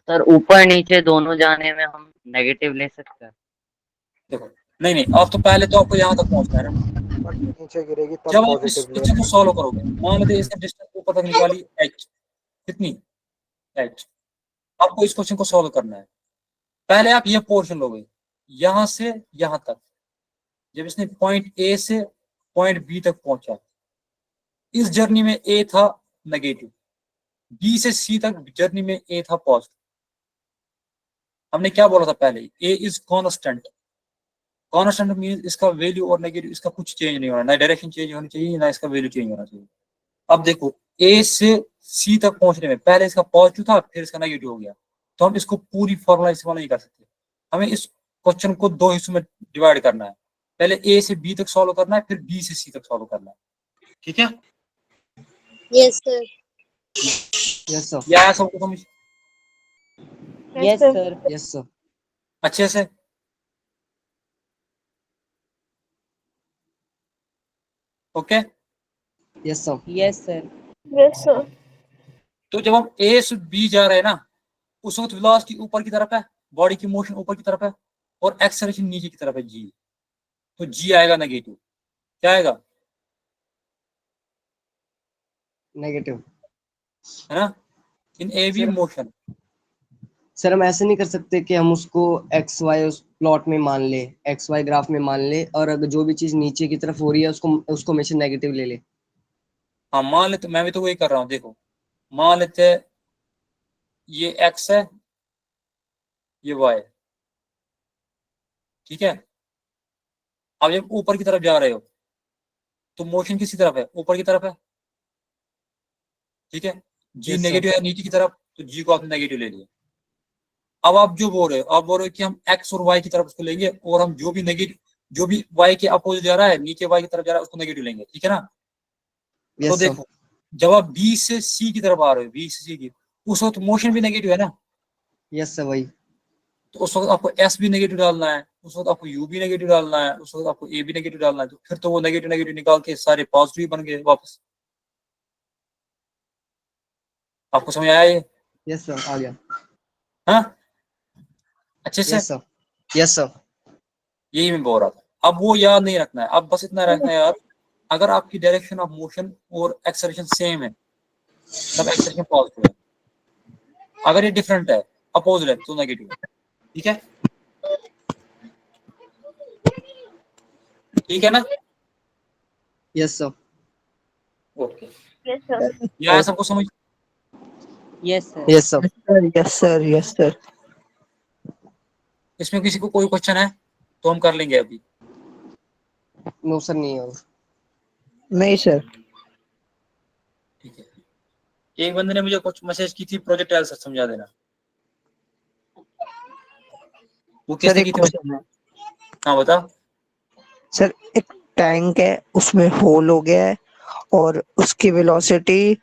Sir ऊपर नीचे दोनों जाने में हम नेगेटिव ले सकते हैं। देखो नहीं नहीं, अब तो पहले तो आपको यहाँ तक पहुंचना है ना। बट नीचे गिरेगी तब जब आप इस पॉजिटिव ले। क्वेश्चन को सॉल्व करोगे, मान लेते हैं इसने डिस्टेंस ऊपर तक निकाली h, कितनी h, आपको इस क्वेश्चन को सॉल्व करना है। पहले आप ये पोर्शन लोगे यहां से यहां तक, जब इसने पॉइंट ए से पॉइंट बी तक पहुंचा, इस जर्नी में ए था नेगेटिव, बी से सी तक जर्नी में ए था पॉजिटिव। हमने क्या बोला था पहले, ए इज कॉन्स्टेंट। कॉन्स्टेंट मीन इसका वैल्यू और नेगेटिव इसका कुछ चेंज नहीं होना, ना डायरेक्शन चेंज होनी चाहिए ना इसका वैल्यू चेंज होना चाहिए। अब देखो ए से सी तक पहुंचने में पहले इसका पॉजिटिव था फिर इसका नेगेटिव हो गया, तो हम इसको पूरी फॉर्मूला इस्तेमाल नहीं कर सकते। हमें इस क्वेश्चन को दो हिस्सों में डिवाइड करना है, पहले ए से बी तक सॉल्व करना है, फिर बी से सी तक सॉल्व करना है, ठीक है। Yes sir. Yes sir. या सबको समझ यस सर। Yes sir. अच्छे से? Okay. Yes sir. Yes sir. Yes sir. तो जब हम ए से बी जा रहे हैं ना, उस वक्त वेलोसिटी ऊपर की तरफ है, बॉडी की मोशन ऊपर की तरफ है और एक्सेलरेशन नीचे की तरफ है जी, तो जी आएगा नेगेटिव। क्या आएगा? नेगेटिव। है ना, in A B sir motion. Sir हम ऐसे नहीं कर सकते कि हम उसको एक्स वाई उस प्लॉट में मान ले, एक्स वाई ग्राफ में मान ले, और अगर जो भी चीज नीचे की तरफ हो रही है उसको उसको हमेशा नेगेटिव ले ले। हाँ मान लेते, मैं भी तो वही कर रहा हूँ। देखो मान लेते हैं ये एक्स है, ये वाई है, ठीक है। अब जब ऊपर की तरफ जा रहे हो तो मोशन किसी तरफ है? ऊपर की तरफ है, ठीक है। जी यस सर। नेगेटिव है नीचे की तरफ, तो जी को आपने नेगेटिव ले लिया। अब आप जो बोल रहे हो, आप बोल रहे हो कि हम एक्स और वाई की तरफ उसको लेंगे और हम जो भी नेगेटिव, जो भी वाई के अपोजिट जा रहा है, नीचे वाई की तरफ जा रहा है, उसको नेगेटिव लेंगे, ठीक है ना। तो यस सर। देखो जब आप बी से सी की तरफ आ रहे हो, बी से सी की, उस वक्त मोशन भी नेगेटिव है ना, यस सर वही। तो उस वक्त आपको एस भी नेगेटिव डालना है, उस वक्त आपको यू भी नेगेटिव डालना है, उस वक्त आपको ए भी नेगेटिव डालना है, तो फिर तो वो नेगेटिव नेगेटिव निकाल के सारे पॉजिटिव बन गए वापस। आपको समझ आया ये? यस सर आ गया। हाँ अच्छे से? Yes sir. Yes sir. यही मैं बोल रहा था। अब वो याद नहीं रखना है, अब बस इतना रखना है यार, अगर आपकी डायरेक्शन ऑफ मोशन और एक्सेलरेशन सेम है तब एक्सेलरेशन पॉजिटिव है, अगर ये डिफरेंट है, अपोजिट है, तो नेगेटिव है, ठीक है। ठीक है ना? Yes sir. Okay, yes sir. यह सबको समझ? Yes sir. Yes sir. Yes sir. Yes sir. इसमें किसी को कोई क्वेश्चन है तो हम कर लेंगे अभी। नो सर नहीं है और। नहीं सर। ठीक है, एक बंदे ने मुझे कुछ मैसेज की थी, प्रोजेक्ट एल सर समझा देना। वो सर किसने एक की थी? क्वेश्चन है हाँ बता। सर। एक टैंक है, उसमें होल हो गया है और उसकी वेलोसिटी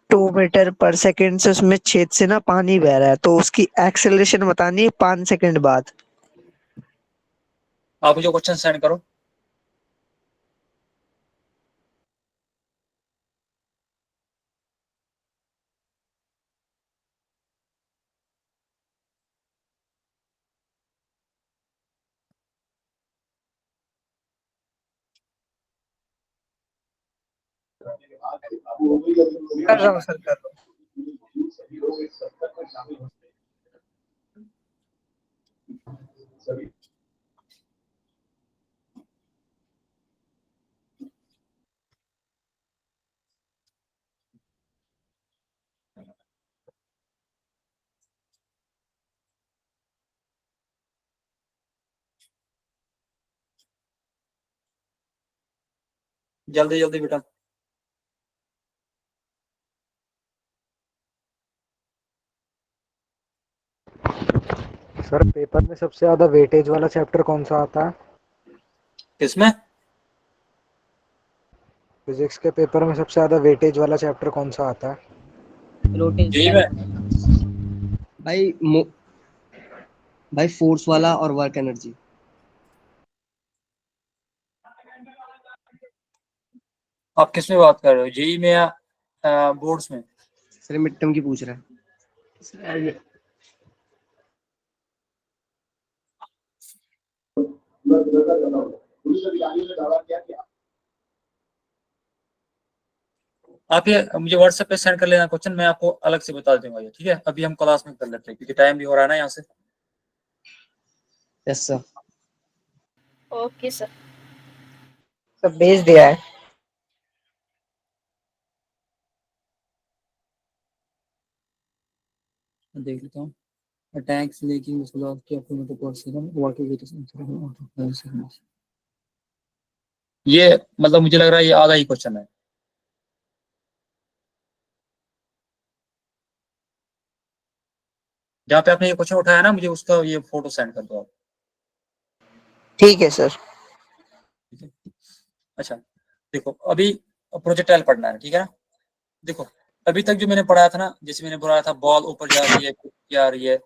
2 मीटर पर सेकंड से उसमें छेद से ना पानी बह रहा है, तो उसकी एक्सेलरेशन बतानी है 5 सेकंड बाद। आप मुझे क्वेश्चन सेंड करो। कर रहा हूँ सर, कर रहा हूँ। जल्दी जल्दी बेटा। सर पेपर में सबसे ज्यादा वेटेज वाला चैप्टर कौन सा आता है? किसमें? फिजिक्स के पेपर में सबसे ज्यादा वेटेज वाला चैप्टर कौन सा आता है? जी में भाई भाई फोर्स वाला और वर्क एनर्जी। आप किस में बात कर रहे हो, जेई में या बोर्ड्स में? सर मिड टर्म की पूछ रहा है। आप ये मुझे व्हाट्सएप पे सेंड कर लेना क्वेश्चन, मैं आपको अलग से बता दूंगा ये, ठीक है? अभी हम क्लास में कर लेते हैं क्योंकि टाइम भी हो रहा है ना यहाँ से। Yes sir. Okay sir. सब भेज दिया है। देख लेता हूँ। अटैक्स लेकिन ये मतलब मुझे लग रहा है ये आधा ही क्वेश्चन है। जहाँ पे आपने ये क्वेश्चन उठाया ना, मुझे उसका ये फोटो सेंड कर दो आप। ठीक है सर। ठीक है। अच्छा देखो, अभी प्रोजेक्टाइल पढ़ना है, ठीक है ना? देखो अभी तक जो मैंने पढ़ाया था ना, जैसे मैंने पढ़ाया था बॉल ऊपर जा रही है, क्या आ रही है,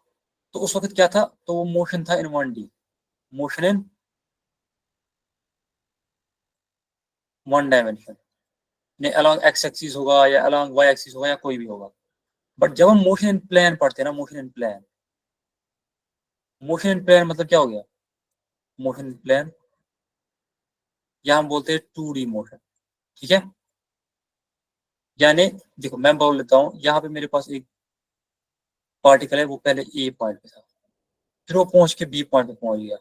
तो उस वक्त क्या था? तो वो मोशन था इन 1D, मोशन इन 1 डायमेंशन, नहीं अलॉन्ग एक्स एक्सिस होगा या अलॉन्ग वाई एक्सिस होगा या कोई भी होगा। बट जब हम मोशन इन प्लेन पढ़ते हैं ना, motion in plane, motion in plane मतलब क्या हो गया? मोशन इन प्लेन या हम बोलते हैं 2D मोशन, ठीक है? यानी देखो मैं बोल लेता हूँ, यहाँ पे मेरे पास एक पार्टिकल है, वो पहले ए पॉइंट पे था, फिर वो पहुंच के बी पॉइंट पे पहुंच गया,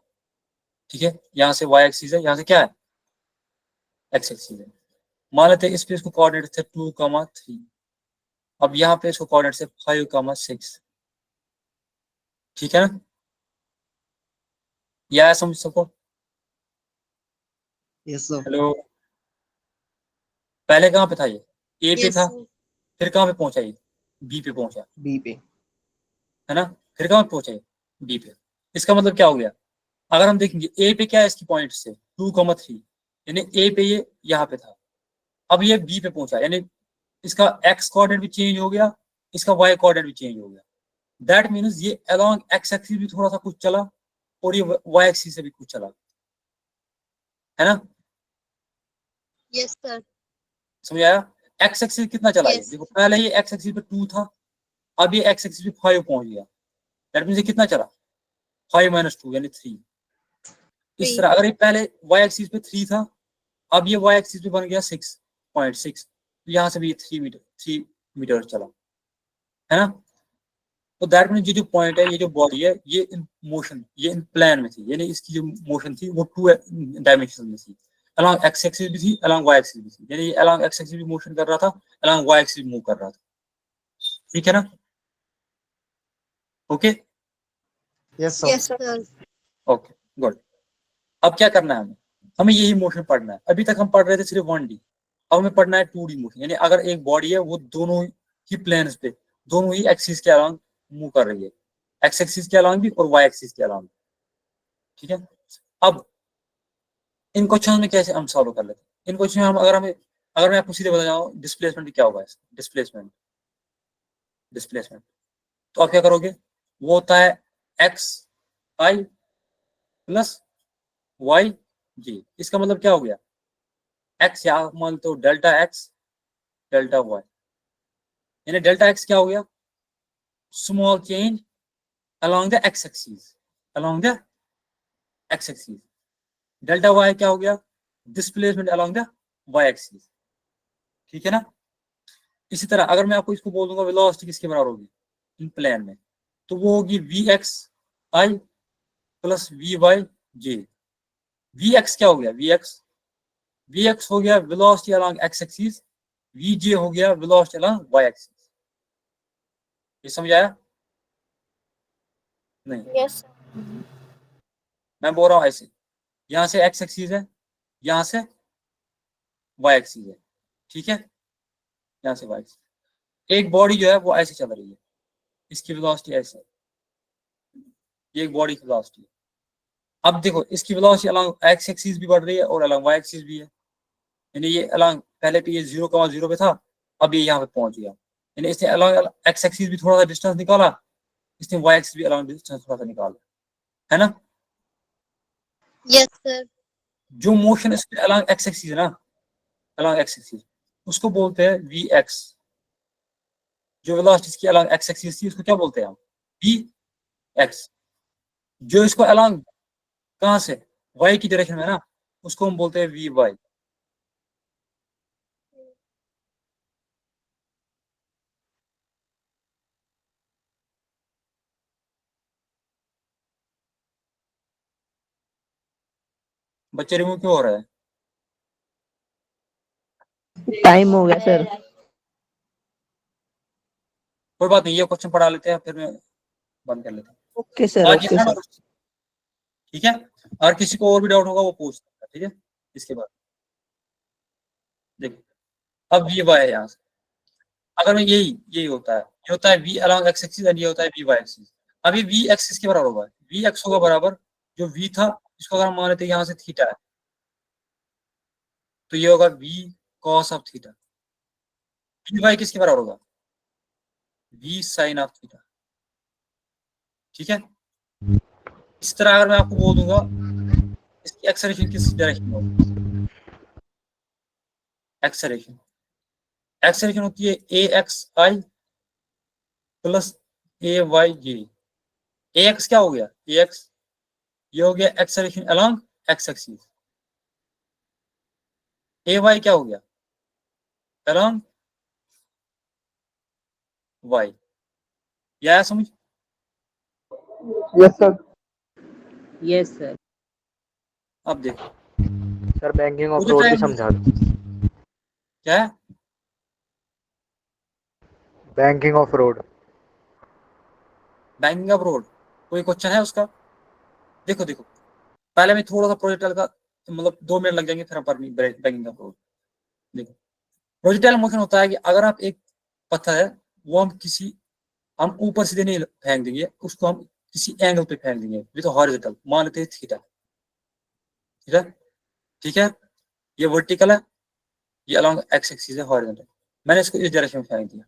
ठीक है? यहाँ से वाई एक्सिस है, यहाँ से क्या है? एक्स एक्सिस है। मान लेते हैं इस पे इसको कोऑर्डिनेट थे 2,3, अब यहाँ पे इसको कोऑर्डिनेट से 5,6, ठीक है ना? या समझ सको? Yes sir. हेलो, पहले कहाँ पे था ये? ए पे यस था, सर। फिर कहाँ पे पहुंचा ये? बी पे पहुंचा, बी पे। है ना? फिर कहाँ पे पहुंचा ये? बी पे। इसका मतलब क्या हो गया? अगर हम देखेंगे ए पे क्या है इसकी पॉइंट से 2,3, यानी ए पे ये यहाँ पे था, अब ये बी पे पहुंचा, यानी इसका एक्स कोऑर्डिनेट भी चेंज हो गया, इसका वाई कोऑर्डिनेट भी चेंज हो गया। दैट मीन्स ये अलोंग एक्स एक्सिस भी थोड़ा सा कुछ चला और ये वाई एक्सिस से भी कुछ चला, है ना? Yes sir. समझ आया? एक्स एक्सिस कितना चला? ये यस। देखो पहले ये एक्स एक्सिस पे 2 था, अब ये एक्स एक्सिस पे 5 पहुंच गया। दैट मीन्स ये कितना चला? 5 - 2 यानी 3। इस तरह अगर ये पहले वाई एक्सिस पे 3 था, अब ये वाई एक्सिस पे बन गया 6.6, तो यहाँ से भी ये 3 मीटर चला, है ना? तो दैट मीन ये जो पॉइंट है, ये जो बॉडी है, ये इन मोशन, ये इन प्लेन में थी, यानी इसकी जो मोशन थी वो 2 डायमेंशन में थी, अलॉन्ग एक्स एक्सिस भी थी, अलॉन्ग वाई एक्सिस भी थी, यानी ये अलॉन्ग एक्स एक्सिस भी मोशन कर रहा था, अलॉन्ग वाई एक्सिस भी मूव कर रहा था, ठीक है ना? Okay yes sir. Yes sir. Okay good. अब क्या करना है हमें? हमें यही मोशन पढ़ना है। अभी तक हम पढ़ रहे थे सिर्फ 1D, अब हमें पढ़ना है 2D मोशन, यानी अगर एक बॉडी है वो दोनों ही प्लेन्स पे, दोनों ही एक्सिस के अलॉन्ग मूव कर रही है, एक्स एक्सिस के अलॉन्ग भी और वाई एक्सिस के अलॉन्ग, ठीक है? अब इन क्वेश्चन में कैसे हम सॉल्व कर लेते हैं? इन क्वेश्चन में हम अगर मैं आपको सीधे बता जाऊँ डिस्प्लेसमेंट क्या होगा, डिस्प्लेसमेंट तो आप क्या करोगे? वो होता है एक्स आई प्लस वाई जी। इसका मतलब क्या हो गया? एक्स या मान लो डेल्टा एक्स डेल्टा वाई, यानी डेल्टा एक्स क्या हो गया? Small change along the x axis, along the x axis। Delta Y क्या हो गया? Displacement along the y axis, ठीक है ना। इसी तरह अगर मैं आपको इसको बोल दूंगा वेलोसिटी किसके बराबर होगी इन प्लेन में, तो वो होगी वी एक्स आई plus v y j. V x क्या हो गया, वी एक्स हो गया velocity along x axis, v j हो गया वेलोसिटी अलोंग वाई एक्सिस। ये समझ आया नहीं? यस मैं बोल रहा हूँ ऐसे, यहां से एक्स एक्सिस है, यहां से वाई एक्सिस है, ठीक है, यहां से वाई एक्सिस। एक बॉडी जो है वो ऐसे चल रही है, इसकी वेलोसिटी ऐसे है, ये एक बॉडी की वेलोसिटी है। अब देखो इसकी वेलोसिटी अलोंग एक्स एक्सिस भी बढ़ रही है और अलोंग वाई एक्सिस भी है, यानी ये अलोंग पहले पे ये 0,0 पे था, अब ये यहाँ पे पहुंच गया, यानी इसने अलोंग एक्स एक्सिस भी थोड़ा सा डिस्टेंस निकाला, इसने वाई एक्सिस भी अलोंग डिस्टेंस थोड़ा सा निकाला, है ना। Yes sir. जो मोशन इसके अलोंग एक्स एक्सिस है ना, अलोंग एक्स एक्सिस, उसको बोलते हैं वी एक्स। जो वेलोसिटी इसकी अलोंग एक्स एक्सिस थी उसको क्या बोलते हैं हम, वी एक्स। जो इसको अलोंग कहां से, वाई की डायरेक्शन में ना, उसको हम बोलते हैं वी वाई। बच्चे रिमूव क्यों हो रहा है? टाइम हो गया सर। कोई बात नहीं, ये क्वेश्चन पढ़ा लेते हैं फिर मैं बंद कर लेता हूँ। ओके सर, आज ओके ये सर। ठीक है, और किसी को और भी डाउट होगा वो पूछ सकता है, ठीक है। इसके बाद देखो, अब वी वाई है यहाँ से, अगर मैं यही यही होता है, ये होता है V along x axis and ये होता है वी वाई एक्सिस। अभी वी एक्सिस के बराबर होगा, वी एक्स होगा बराबर जो वी था, इसको अगर हम मान लेते हैं यहाँ से थीटा है, तो ये होगा V cos of theta. V Y किसके बराबर होगा, वी साइन ऑफ थीटा, ठीक है। इस तरह अगर मैं आपको बोल दूंगा इसकी एक्सेलरेशन किस डायरेक्शन में होगी, एक्सेलरेशन एक्सेलरेशन होती है ए एक्स आई प्लस ए वाई जे। ए एक्स क्या हो गया, ए एक्स ये हो गया एक्सेलरेशन अलोंग एक्स एक्सिस, ए वाई क्या हो गया अलोंग वाई। ये आया समझ? Yes sir. Yes sir. अब देखो सर बैंकिंग ऑफ मुझे रोड भी टाइम समझा दो। क्या है, banking of road. Banking of road, कोई क्वेश्चन है उसका? देखो देखो, पहले मैं थोड़ा सा प्रोजेक्टाइल का मतलब 2 मिनट लग जाएंगे, फिर हम बैंकिंग ऑफ रोड। देखो प्रोजेक्टाइल मोशन होता है कि अगर आप एक पत्थर है वो हम ऊपर सीधे नहीं फेंक देंगे, उसको हम किसी एंगल पे फेंक देंगे विद हॉरिजॉन्टल, मान लेते हैं थीटा, ठीक है, ठीक है। ये वर्टिकल है, ये अलोंग एक्स एक्सिस है हॉरिजॉन्टल, मैंने इसको इस डायरेक्शन में फेंक दिया,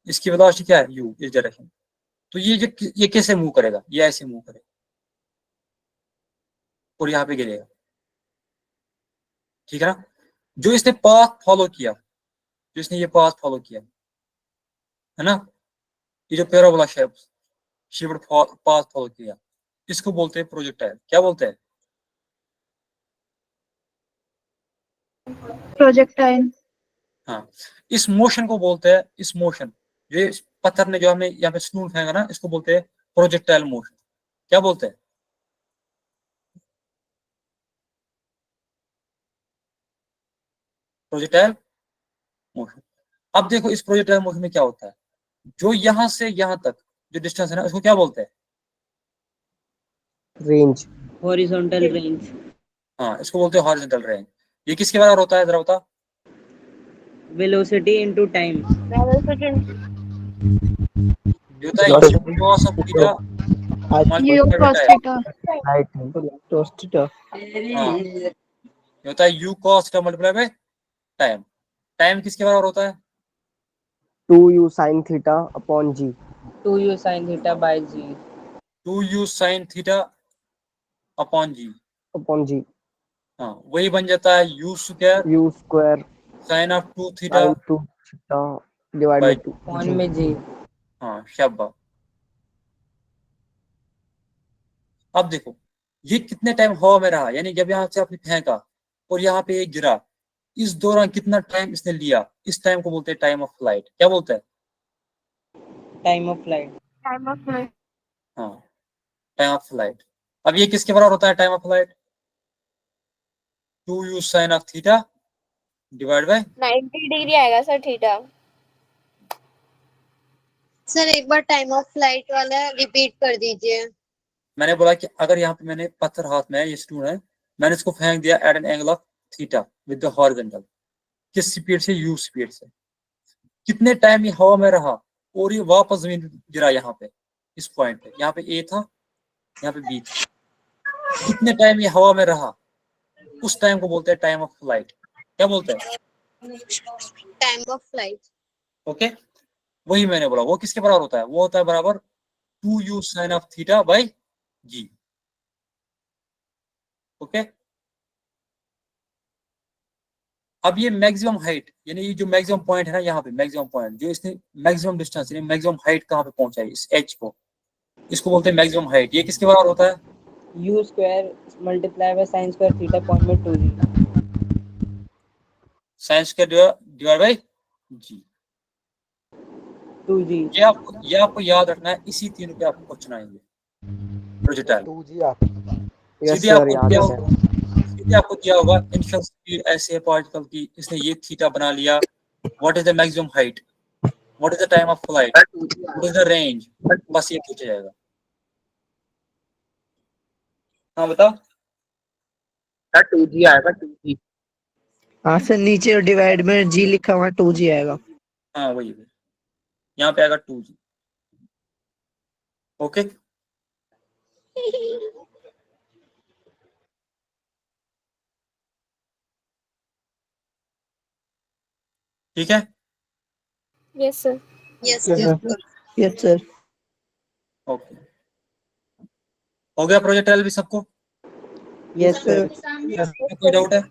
इसकी वेलोसिटी क्या है यू, इस डायरेक्शन। तो ये कैसे मूव करेगा, ये ऐसे मूव करेगा और यहाँ पे गिरेगा, ठीक है ना। जो इसने पाथ फॉलो किया, जो इसने ये पाथ फॉलो किया है ना, ये जो पैराबोला शेप्ड पाथ फॉलो किया, इसको बोलते हैं प्रोजेक्टाइल। क्या बोलते हैं, प्रोजेक्टाइल। हाँ। इस मोशन को बोलते हैं, इस मोशन ये पत्थर ने जो हमने यहाँ पे स्टून फेंका ना, इसको बोलते हैं प्रोजेक्टाइल मोशन। क्या बोलते हैं, प्रोजेक्टाइल मोशन। अब देखो इस प्रोजेक्टाइल मोशन में क्या होता है, जो यहां से यहां तक जो डिस्टेंस है ना, उसको क्या बोलते हैं, रेंज। Horizontal range. हाँ इसको बोलते हैं हॉरिजॉन्टल रेंज। ये किसके बराबर होता है, जरा बता। Velocity into time. ये होता है u cos of theta multiplied by time। हाँ ये होता है u cos theta multiplied by time। Time किसके बराबर होता है, 2u sin theta upon g। 2u sin theta by g। 2u sin theta upon g. upon g। हाँ वही बन जाता है u square u square sine of 2 theta sin 2 theta divided by by 2 कौन g। में जी। हाँ शाबाश। अब देखो ये कितने टाइम हवा में रहा, यानी जब यहाँ से आपने फेंका और यहाँ पे एक गिरा, इस दौरान कितना टाइम इसने लिया, इस टाइम को बोलते हैं टाइम ऑफ फ्लाइट। क्या बोलते हैं? Time of flight. Time of flight. हाँ, टाइम ऑफ फ्लाइट। अब ये किसके बराबर होता है time of flight? 2u sin of theta divide by 90 degree आएगा सर थीटा। सर एक बार टाइम ऑफ फ्लाइट वाला रिपीट कर दीजिए। मैंने बोला कि अगर यहाँ पे मैंने पत्थर हाथ में है, ये स्टून है, मैंने इसको फेंक दिया at an angle of theta with the horizontal, किस स्पीड से? u स्पीड से। कितने टाइम ये हवा में रहा और ये वापस जमीन गिरा यहाँ पे, इस पॉइंट पे। यहाँ पे a था, यहाँ पे b था। कितने टाइम ये हवा में रहा, उस टाइम को बोलते हैं टाइम ऑफ फ्लाइट। क्या बोलते हैं? Time of flight. ओके, वही मैंने बोला। वो किसके बराबर होता है? वो होता है बराबर 2u sin of theta by g। Okay, अब ये मैक्सिमम हाइट, यानी ये जो मैक्सिमम पॉइंट है ना, यहाँ पे मैक्सिमम पॉइंट, जो इसने मैक्सिमम डिस्टेंस यानी मैक्सिमम हाइट कहाँ पे पहुंचाई, इस h को, इसको बोलते हैं मैक्सिमम हाइट। ये किसके बराबर होता है? u square multiply by sin square theta point में 2g। sin square divide by g। 2g। ये आपको याद रखना है। इसी तीनों पे आपको क्वेश्चन आएंगे प्रोजेक्टाइल। 2g आप। यस सीधे सर, आपको याद दिया है होगा, सीधे आपको दिया होगा इनिशियल स्पीड ऐसे है पार्टिकल की, इसने ये थीटा बना लिया। What is the maximum height, what is the time of flight, what is the range, बस ये पूछा जाएगा। हाँ बताओ। 2g आएगा 2g। हाँ सर, नीचे डिवाइड में g लिखा हुआ 2g आएगा। हाँ वही वही। यहाँ पे आएगा 2g। ओके, ठीक है। Yes sir. Yes Yes, sir. Sir. Yes sir. Okay, हो गया प्रोजेक्टाइल भी सबको? Yes sir. कोई डाउट है?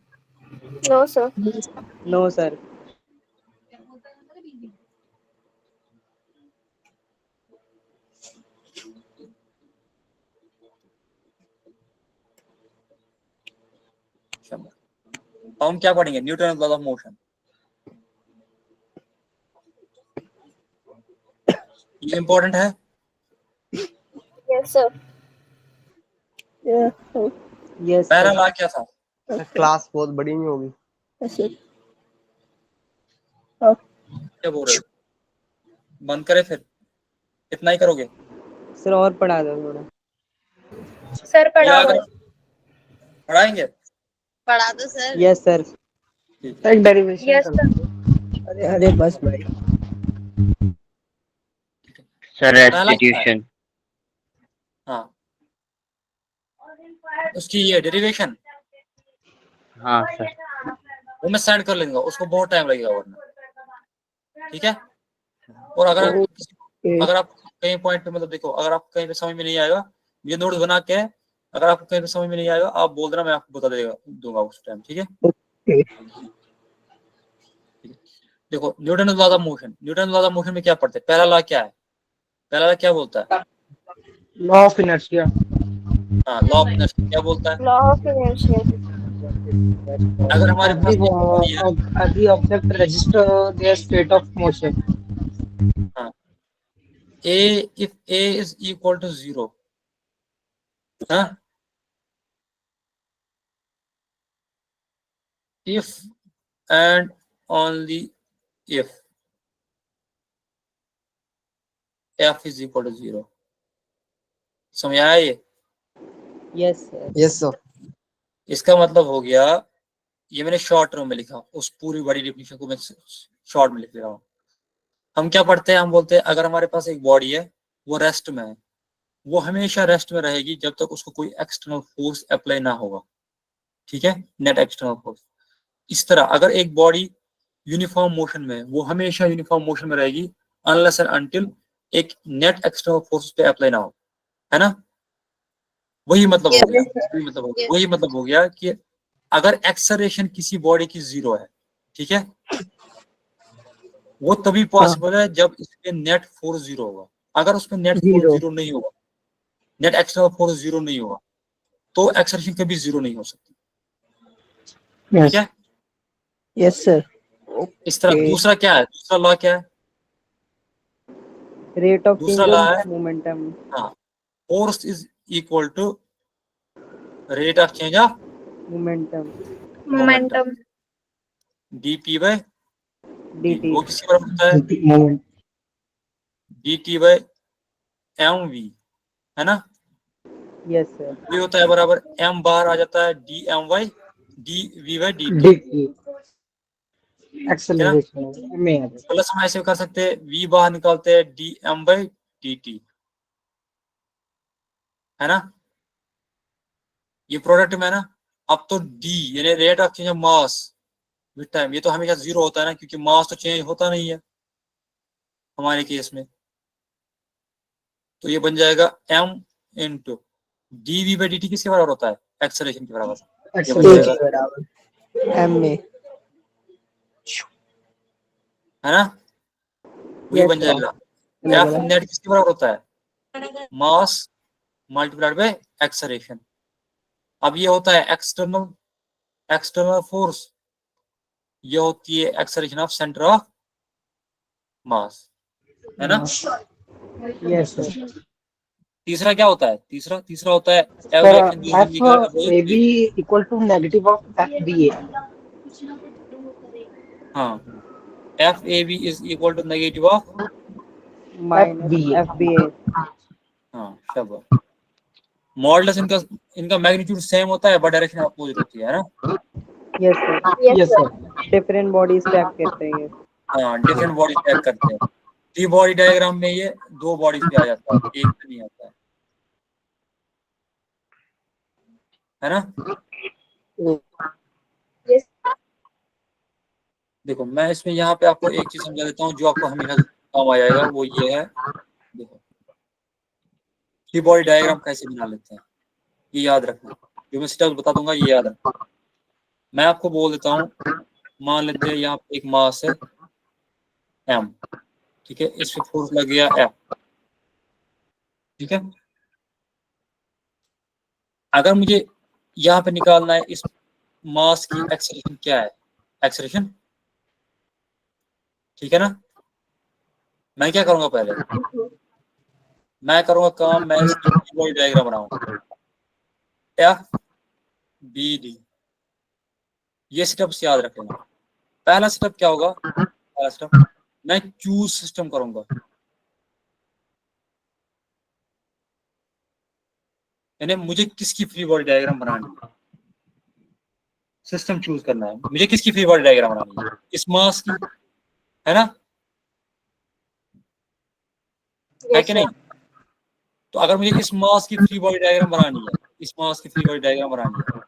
No sir. No sir. तो हम क्या पढ़ेंगे? Newton law of motion. ये इंपॉर्टेंट है। Yes sir. यस पहला सर। लॉ क्या था? क्लास बहुत बड़ी नहीं होगी। क्या बोल रहे हो? बंद करे फिर, कितना ही करोगे? सर और पढ़ा दो थोड़ा। सर या पढ़ा अगर दो। पढ़ाएंगे? पढ़ा दो सर। Yes sir. ठीक है। एक डेरिवेशन यस कर सर। दो। अरे बस भाई। सर पहला क्या है? रेस्टिट्यूशन। हाँ, उसकी ये डेरिवेशन हाँ सर। वो मैं सेंड कर लूंगा, उसको बहुत टाइम लगेगा वरना। ठीक है। और अगर आप कहीं पॉइंट पे, मतलब देखो, अगर आप कहीं पे समझ में नहीं आएगा, ये नोट्स बना के, अगर आपको कहीं पे समझ में नहीं आएगा आप बोल देना, मैं आपको बता दूंगा उस टाइम। ठीक है। देखो, Newton law of motion, Newton law of motion में क्या पढ़ते हैं? पहला लॉ क्या है? पहला लॉ क्या बोलता है? Law of inertia. हाँ, लॉ ऑफ इनर्शिया क्या बोलता है? Law of inertia. अगर हमारे पास एक बॉडी है, every object register their state of motion. हाँ, if a is equal to 0, हाँ, if and only if f is equal to 0। समझ आया ये? Yes sir. Yes sir. इसका मतलब हो गया, ये मैंने शॉर्ट टर्म में लिखा, उस पूरी बड़ी डेफिनेशन को मैं शॉर्ट में लिख रहा हूँ। हम क्या पढ़ते हैं? हम बोलते हैं अगर हमारे पास एक बॉडी है, वो रेस्ट में है, वो हमेशा रेस्ट में रहेगी जब तक उसको कोई एक्सटर्नल फोर्स अप्लाई ना होगा। ठीक है, नेट एक्सटर्नल फोर्स। इस तरह अगर एक बॉडी यूनिफॉर्म मोशन में है, वो हमेशा यूनिफॉर्म मोशन में रहेगी अनलेस एंड अनटिल एक नेट एक्सटर्नल फोर्स पे अप्लाई ना हो, है ना? वही मतलब हो गया, वही मतलब हो गया कि अगर एक्सेलरेशन किसी बॉडी की 0 है, ठीक है, वो तभी पॉसिबल है जब इसपे नेट फोर्स 0 होगा। अगर उसपे नेट फोर्स 0 नहीं होगा, नेट एक्सटर्नल फोर्स 0 नहीं होगा, तो एक्सेलरेशन कभी 0 नहीं हो सकती। ठीक है। Yes sir. इस तरह Okay. दूसरा क्या है, दूसरा लॉ क्या है, रेट ऑफ दूसरा चेंज लॉ है ऑफ मोमेंटम। हाँ, force is equal to rate of change of momentum momentum dp by dt। वो किसके बराबर होता है, dt बाय mv, है ना। Yes sir. ये होता है बराबर m बार आ जाता है dm by dv by dt, acceleration में प्लस हम ऐसे कर सकते हैं v बाहर निकालते हैं dm बाई dt, है ना। ये प्रोडक्ट में है ना। अब तो d यानी rate of change of mass with time, ये तो हमेशा 0 होता है ना, क्योंकि मास तो चेंज होता नहीं है हमारे केस में। तो ये बन जाएगा m into dv by dt किसके बराबर होता है, एक्सेलरेशन के बराबर। ये बन जाएगा एम में है ना, वही Yes, बन sir. जाएगा। एफ नेट किसके बराबर होता है, मास मल्टीप्लाइड बाय एक्सेलरेशन। अब ये होता है एक्सटर्नल फोर्स, ये होती है acceleration of centre of mass, है ना। Yes sir. तीसरा क्या होता है, तीसरा होता है F B equal to negative of F B A. हाँ, F A B is equal to negative of minus FBA। हाँ शाबाश। मॉडुलस इनका मैग्नीट्यूड सेम होता है बट डायरेक्शन अपोजिट होती है ना। Yes sir. Yes sir different bodies pack करते हैं ये। हाँ, डिफरेंट बॉडीज पैक करते हैं। 3 बॉडी डायग्राम में ये 2 बॉडीज पे आ जाता है, एक पे नहीं आता है ना। यस देखो मैं इसमें यहाँ पे आपको एक चीज समझा देता हूँ जो आपको हमेशा काम आ जाएगा, वो ये है, देखो 3 बॉडी डायग्राम कैसे बना लेते हैं, ये याद रखना। जो मैं स्टेप्स बता दूंगा ये याद रखना। मैं आपको बोल देता हूँ, मान लेते हैं यहाँ पे एक मास है m, ठीक है, इस पे फोर्स लग गया F, ठीक है। अगर मुझे यहाँ पे निकालना है इस मास की एक्सेलरेशन क्या है, एक्सेलरेशन, ठीक है ना। मैं क्या करूंगा, पहले मैं करूंगा काम, मैं इसकी बॉडी डायग्राम बनाऊंगा FBD। ये स्टेप्स याद रखेंगे। पहला स्टेप क्या होगा, पहला स्टेप मैं चूज सिस्टम करूंगा, यानी मुझे किसकी फ्री बॉडी डायग्राम बनानी है, सिस्टम चूज करना है मुझे किसकी फ्री बॉडी डायग्राम बनानी है, इस मास की, है ना, है कि नहीं। तो अगर मुझे इस मास की फ्री बॉडी डायग्राम बनानी है, इस मास की फ्री बॉडी डायग्राम बनानी है,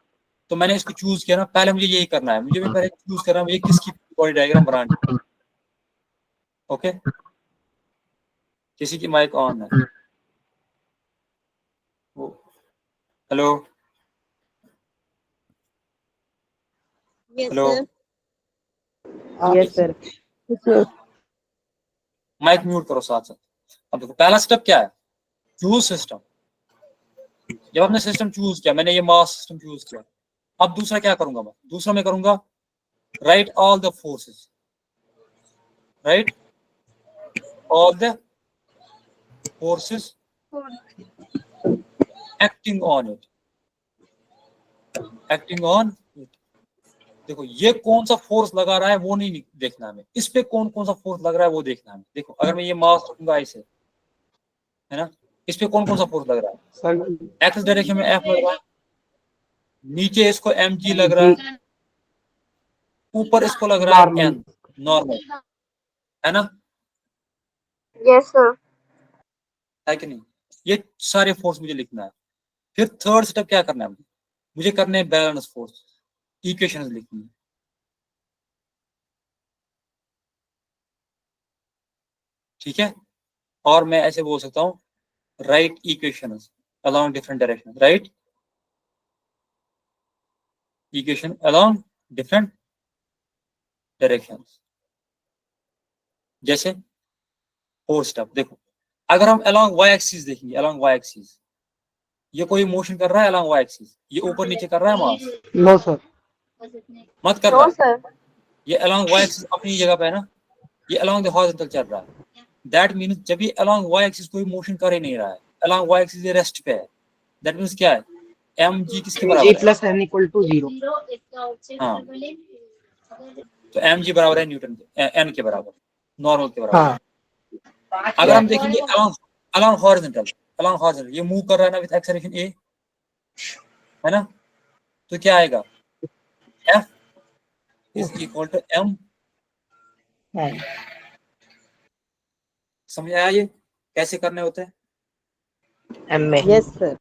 तो मैंने इसको चूज किया ना, पहले मुझे यही करना है, मुझे भी पहले चूज करना है मुझे किसकी फ्री बॉडी डायग्राम बनानी है। ओके, किसी की माइक ऑन है, hello yes hello, sir. Yes sir. Mic mute करो साथ साथ। अब देखो पहला स्टेप क्या है, चूज सिस्टम। जब आपने सिस्टम चूज किया, मैंने ये मास सिस्टम चूज किया, अब दूसरा क्या करूंगा मैं, दूसरा मैं करूंगा right all the forces, right all the forces acting on it, acting on it. देखो ये कौन सा फोर्स लगा रहा है वो नहीं देखना हमें, इस पे कौन कौन सा फोर्स लग रहा है वो देखना है। देखो अगर मैं ये मास रखूंगा ऐसे, है ना, इस पे कौन कौन सा फोर्स लग रहा है, एक्स डायरेक्शन में एफ लग रहा है, नीचे इसको mg लग रहा है, ऊपर इसको लग रहा है n नॉर्मल, है ना, यस सर है कि नहीं। ये सारे फोर्स मुझे लिखना है। फिर थर्ड स्टेप क्या करना है मुझे करने हैं बैलेंस फोर्स, इक्वेशंस लिखनी है, ठीक है। और मैं ऐसे बोल सकता हूँ right equations along different direction, right equation along different directions. जैसे फोर्थ स्टेप देखो, अगर हम अलोंग वाई एक्सिस देखेंगे, अलोंग वाई एक्सिस ये कोई मोशन कर रहा है अलोंग वाई एक्सिस, ये ऊपर नीचे कर रहा है मास, नो सर, मत कर नो रहा है, सर ये along y axis अपनी जगह पे है ना, ये along the horizontal चल रहा है। That means जब ये along y axis कोई मोशन कर ही नहीं रहा है, along y axis ये रेस्ट पे है, that means क्या है, mg किसके जी बराबर है? Plus N equal to 0। हाँ, तो mg बराबर है न्यूटन के n के बराबर, नॉर्मल के बराबर। हाँ अगर हम देखेंगे along horizontal ये मूव कर रहा है ना विद एक्सेलरेशन a, है ना, तो क्या आएगा, f is equal to m। समझ आया ये कैसे करने होते हैं? एम में। Yes sir.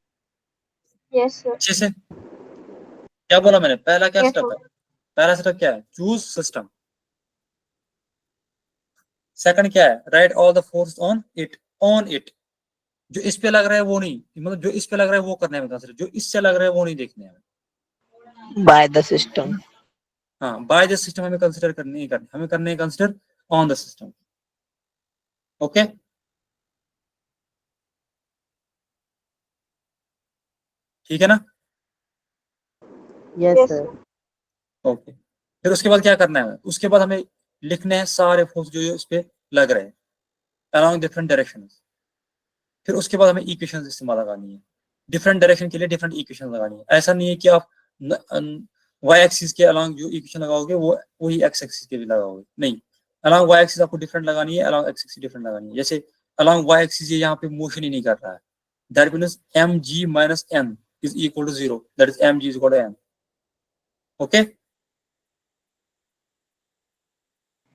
अच्छे से क्या बोला मैंने, पहला क्या Yes, स्टेप sir. है, पहला स्टेप क्या है, चूज सिस्टम। सेकंड क्या है, right all the force on it. जो इस पे लग रहा है वो नहीं, मतलब जो इस पे लग रहा है वो करने में कंसिडर, जो इससे लग रहा है वो नहीं देखने में। By the system. हाँ, बाय द सिस्टम हमें कंसिडर करनी ही करनी, हमें करने consider on the system. Okay, ठीक है ना? Yes, sir. ओके, फिर उसके बाद क्या करना है, उसके बाद हमें लिखने हैं सारे फोर्स जो इस पे लग रहे हैं अलोंग डिफरेंट डायरेक्शन। फिर उसके बाद हमें इक्वेशन इस्तेमाल लगानी है, डिफरेंट डायरेक्शन के लिए डिफरेंट इक्वेशन लगानी है। ऐसा नहीं है कि आप वाई एक्सिस के अलोंग जो इक्वेशन लगाओगे वो वही एक्स एक्सिस के भी लगाओगे, नहीं, अलोंग वाई एक्सिस आपको डिफरेंट लगानी है, अलोंग एक्स एक्सिस डिफरेंट लगानी है। जैसे अलोंग वाई एक्सिस ये यहाँ पे मोशन ही नहीं कर रहा है, that means mg minus n is equal to 0, that is mg is equal to n। Okay,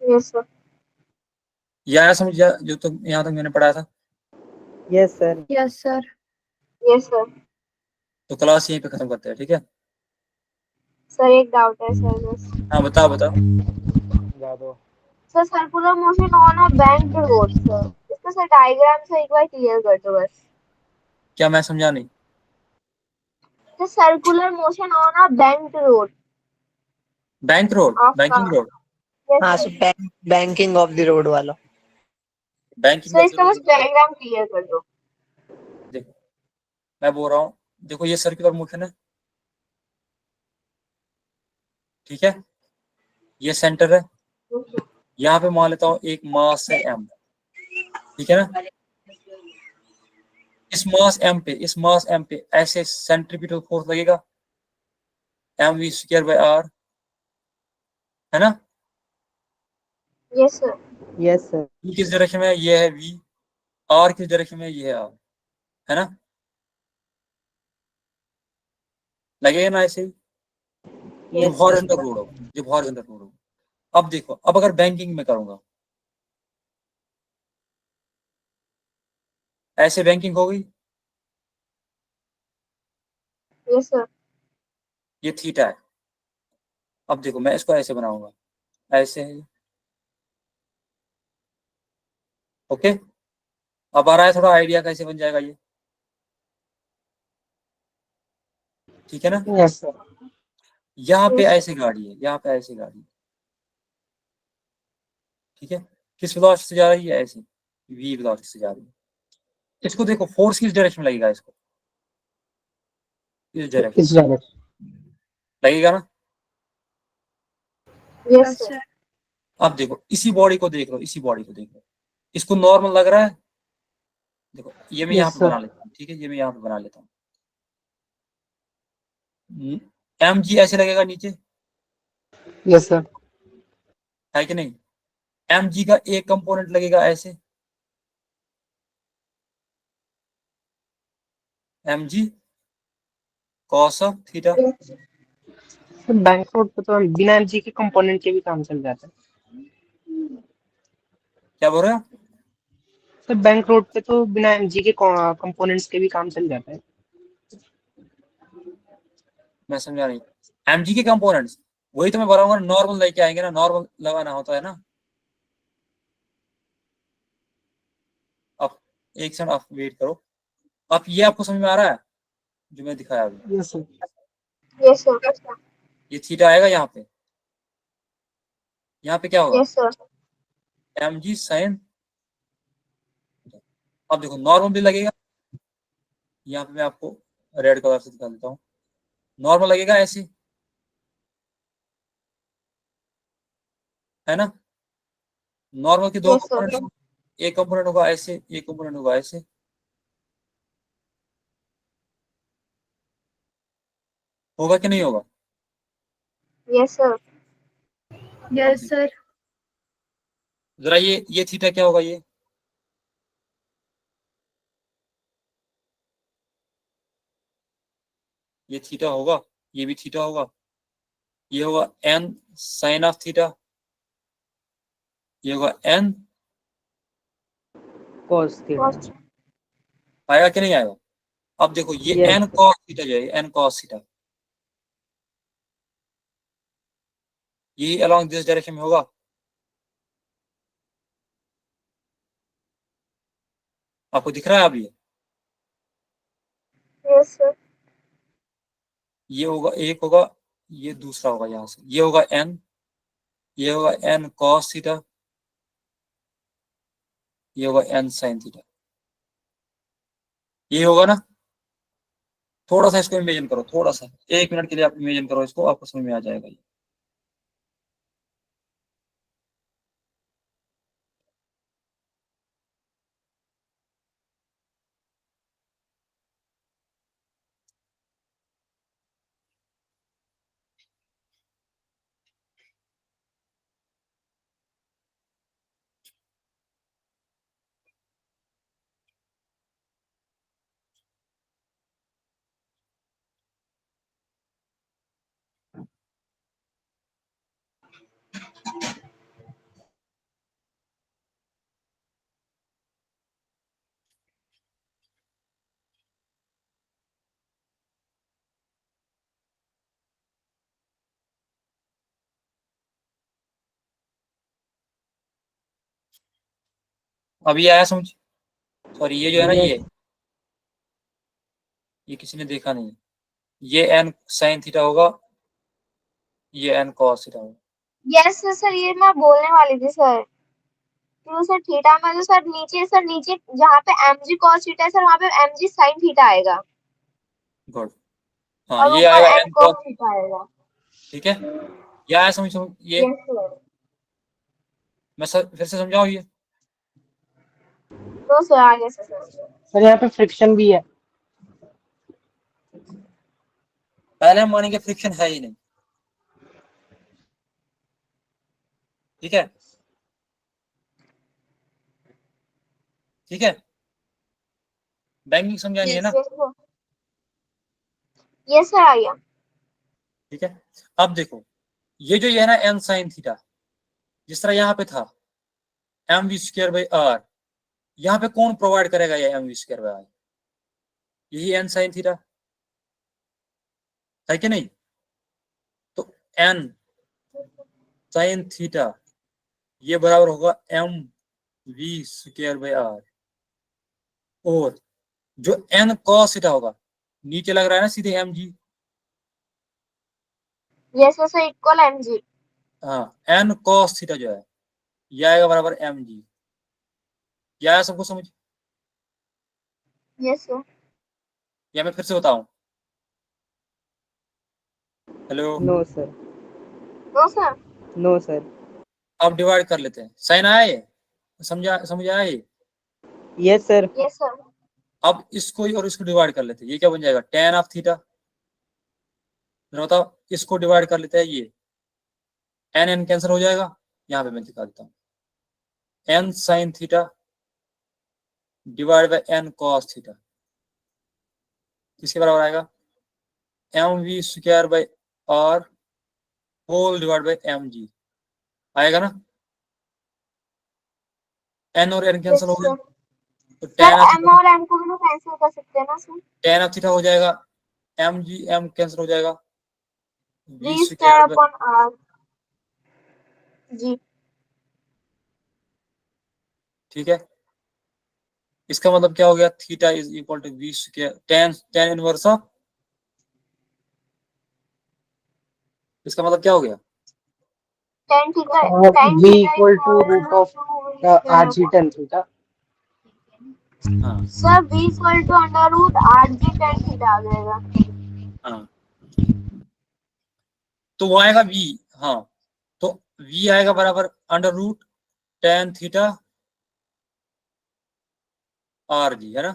Yes, sir. ये आया समझ जो तो यहाँ तक मैंने पढ़ाया था? Yes, sir. Yes, sir. Yes, sir. तो क्लास यहीं पे खत्म करते हैं, ठीक है? सर एक डाउट है सर बस। हाँ बताओ। समझा दो। Sir circular motion on a bent road sir, इसका सर डायग्राम से एक बार क्लियर कर दो बस। क्या मैं समझा नहीं? Sir circular motion on a bent road bank road, of banking road, हाँ, yes so sir. Banking of the road वाला। बैंकिंग सर ऑफ द इसका बस रोड। डायग्राम क्लियर कर दो। देखो मैं बोल रहा हूँ, देखो ये सर्कुलर मोशन है, ठीक है, ये सेंटर है, यहाँ पे मान लेता हूँ एक मास है m, ठीक है ना, इस मास m पे ऐसे सेंट्रीपिटल फोर्स लगेगा mv² बाय r, है ना? Yes sir. Yes sir. v किस डायरेक्शन में है, ये है v, r किस डायरेक्शन में है, ये है r, है ना? लगेगा ना ऐसे ही, जब हॉरिजॉन्टल रोड हो। अब देखो, अब अगर बैंकिंग में करूंगा, ऐसे बैंकिंग हो गई, यस सर। ये थीटा है। अब देखो मैं इसको ऐसे बनाऊंगा, ऐसे है, ओके। अब आ रहा है थोड़ा आइडिया कैसे बन जाएगा ये, ठीक है ना? Yes sir. यहाँ पे ऐसे गाड़ी है, यहाँ पे ऐसे गाड़ी है, ठीक है, किस वेलोसिटी से जा रही है, ऐसे v वेलोसिटी से जा रही है। इसको देखो फोर्स किस डायरेक्शन में लगेगा, इसको इस डायरेक्शन इस डायरेक्शन। लगेगा ना? Yes sir. अब देखो इसी बॉडी को देख लो, इसको नॉर्मल लग रहा है, देखो ये मैं यहाँ पे बना लेता हूँ, ठीक है, ये मैं यहाँ पे बना लेता हूँ, mg ऐसे लगेगा नीचे, यस सर। है कि नहीं? mg का एक कंपोनेंट लगेगा ऐसे, mg cos of theta, bank road पे तो बिना एमजी के कंपोनेंट के भी काम चल जाता है। क्या बोल रहे हो? सर बैंक रोड पे तो बिना एमजी के कंपोनेंट्स के भी काम चल जाता है। मैं समझा नहीं, mg के कंपोनेंट्स वही तो मैं बताऊंगा, नॉर्मल लेके आएंगे ना, नॉर्मल लगाना होता है ना। अब एक सेकंड आप वेट करो, अब ये आपको समझ में आ रहा है जो मैं दिखाया अभी? Yes sir. Yes sir. ये थीटा आएगा यहाँ पे क्या होगा, यस सर। mg sin। अब देखो नॉर्मल भी लगेगा, यहाँ पे मैं आपको रेड कलर से दिखा देता हूँ, नॉर्मल लगेगा ऐसे, है ना। नॉर्मल के दो Yes, sir. कंपोनेंट, एक कंपोनेंट होगा ऐसे, एक कंपोनेंट होगा ऐसे। होगा कि नहीं होगा? Yes, sir. Yes, sir. जरा ये थीटा क्या होगा? ये थीटा होगा, ये भी थीटा होगा, ये होगा n साइन ऑफ थीटा, ये होगा n cos theta. आएगा कि नहीं आएगा? अब देखो ये Yes. n cos थीटा जो है, n cos थीटा, ये अलोंग दिस डायरेक्शन में होगा। आपको दिख रहा है अब Yes, sir. ये होगा, एक होगा, ये दूसरा होगा, यहां से ये होगा n, ये होगा n cos थीटा, ये होगा n sin थीटा, ये होगा ना। थोड़ा सा इसको इमेजिन करो, थोड़ा सा 1 मिनट के लिए आप इमेजिन करो इसको, आपको समझ में आ जाएगा ये। अभी आया समझ? सॉरी, ये जो है ना, ये किसी ने देखा नहीं, ये n sin थीटा होगा, ये n cos थीटा होगा। Yes, sir. ये मैं बोलने वाली थी सर। तो सर थीटा में तो सर नीचे जहाँ पे mg cos थीटा है सर, वहाँ पे mg sin थीटा आएगा। गुड, हाँ और ये ऊपर आएगा n n cos cos, theta आएगा। ठीक है। ये आया समझ ये? Yes, sir. मैं फिर से समझाऊं ये? तो सर आगे से सर। सर यहाँ पे फ्रिक्शन भी है। पहले हम मानेंगे फ्रिक्शन है ही नहीं, ठीक है, ठीक है। बैंकिंग समझाएंगे Yes, ना, yes, sir. Yes, sir, आ गया। ठीक है। अब देखो ये जो ये है ना n sin थीटा, जिस तरह यहाँ पे था mv²/r, यहाँ पे कौन प्रोवाइड करेगा ये mv²/r? यही n sin थीटा है कि नहीं? तो n sin थीटा ये बराबर होगा mv²/r, और जो n cos थीटा होगा, नीचे लग रहा है ना सीधे mg, Yes, sir, equal mg। हाँ n cos थीटा जो है ये आएगा बराबर mg। क्या है सबको समझ? Yes, sir. या मैं फिर से बताऊं? Hello, no sir. No, sir. No sir. अब डिवाइड कर लेते हैं। साइन आया ये? समझ आया ये? Yes sir. Yes, sir. अब इसको और इसको डिवाइड कर लेते हैं, ये क्या बन जाएगा? tan of theta. जरा बताओ, इसको डिवाइड कर लेते हैं, ये n कैंसिल हो जाएगा, यहाँ पे मैं दिखा देता हूँ, n sin theta divide by n cos theta, किसके बराबर आएगा? mv²/r whole divide by mg आएगा ना। n और n कैंसिल हो गया, तो सर tan ऑफ m और m को भी तो कैंसिल कर सकते हैं ना सर। tan ऑफ थीटा हो जाएगा, mg m कैंसिल हो जाएगा, v²/r जी। ठीक है। इसका मतलब क्या हो गया? Theta is equal to v², tan inverse of, इसका मतलब क्या हो गया? tan theta v equal to root of rg tan theta. हाँ sir v equal to √rg tan theta आ जाएगा। हाँ, तो वो आएगा v, हाँ तो v आएगा बराबर under root tan theta R G, है ना?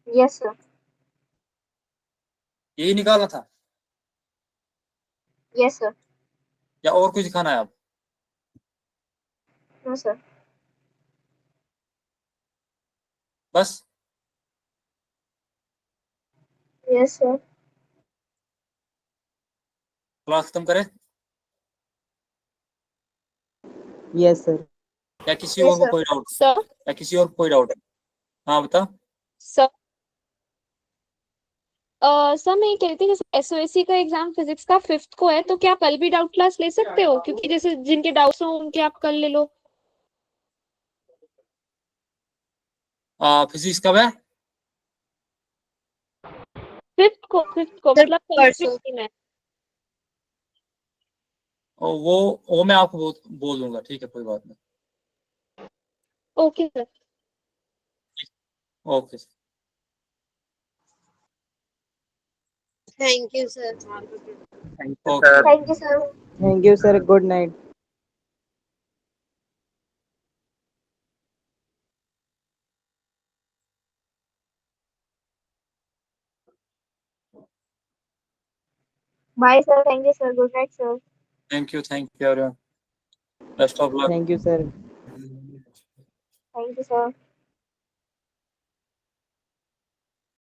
Yes sir. यही निकालना था यस सर। या और कुछ दिखाना है आप? No sir. बस यस सर। क्लास खत्म करें यस सर। या किसी Yes, और को sir. कोई डाउट? सर या किसी और को कोई डाउट है? हाँ बता। सर सर मैं ये कह रही थी जैसे एसओएसी का एग्जाम फिजिक्स का 5th को है, तो क्या कल भी डाउट क्लास ले सकते हो? क्योंकि जैसे जिनके डाउट्स हो उनके आप कल ले लो। फिजिक्स कब है? 5th को सर, मतलब कल परसों। भी दिन है। और वो मैं आपको बोल दूंगा, ठीक है, कोई बात नहीं। Okay sir. Okay thank you sir. Okay. Thank you, sir. Thank you sir, good night. Bye, sir. Thank you, sir. Good night, sir. Thank you everyone, best of luck. Thank you sir. Thank you, sir.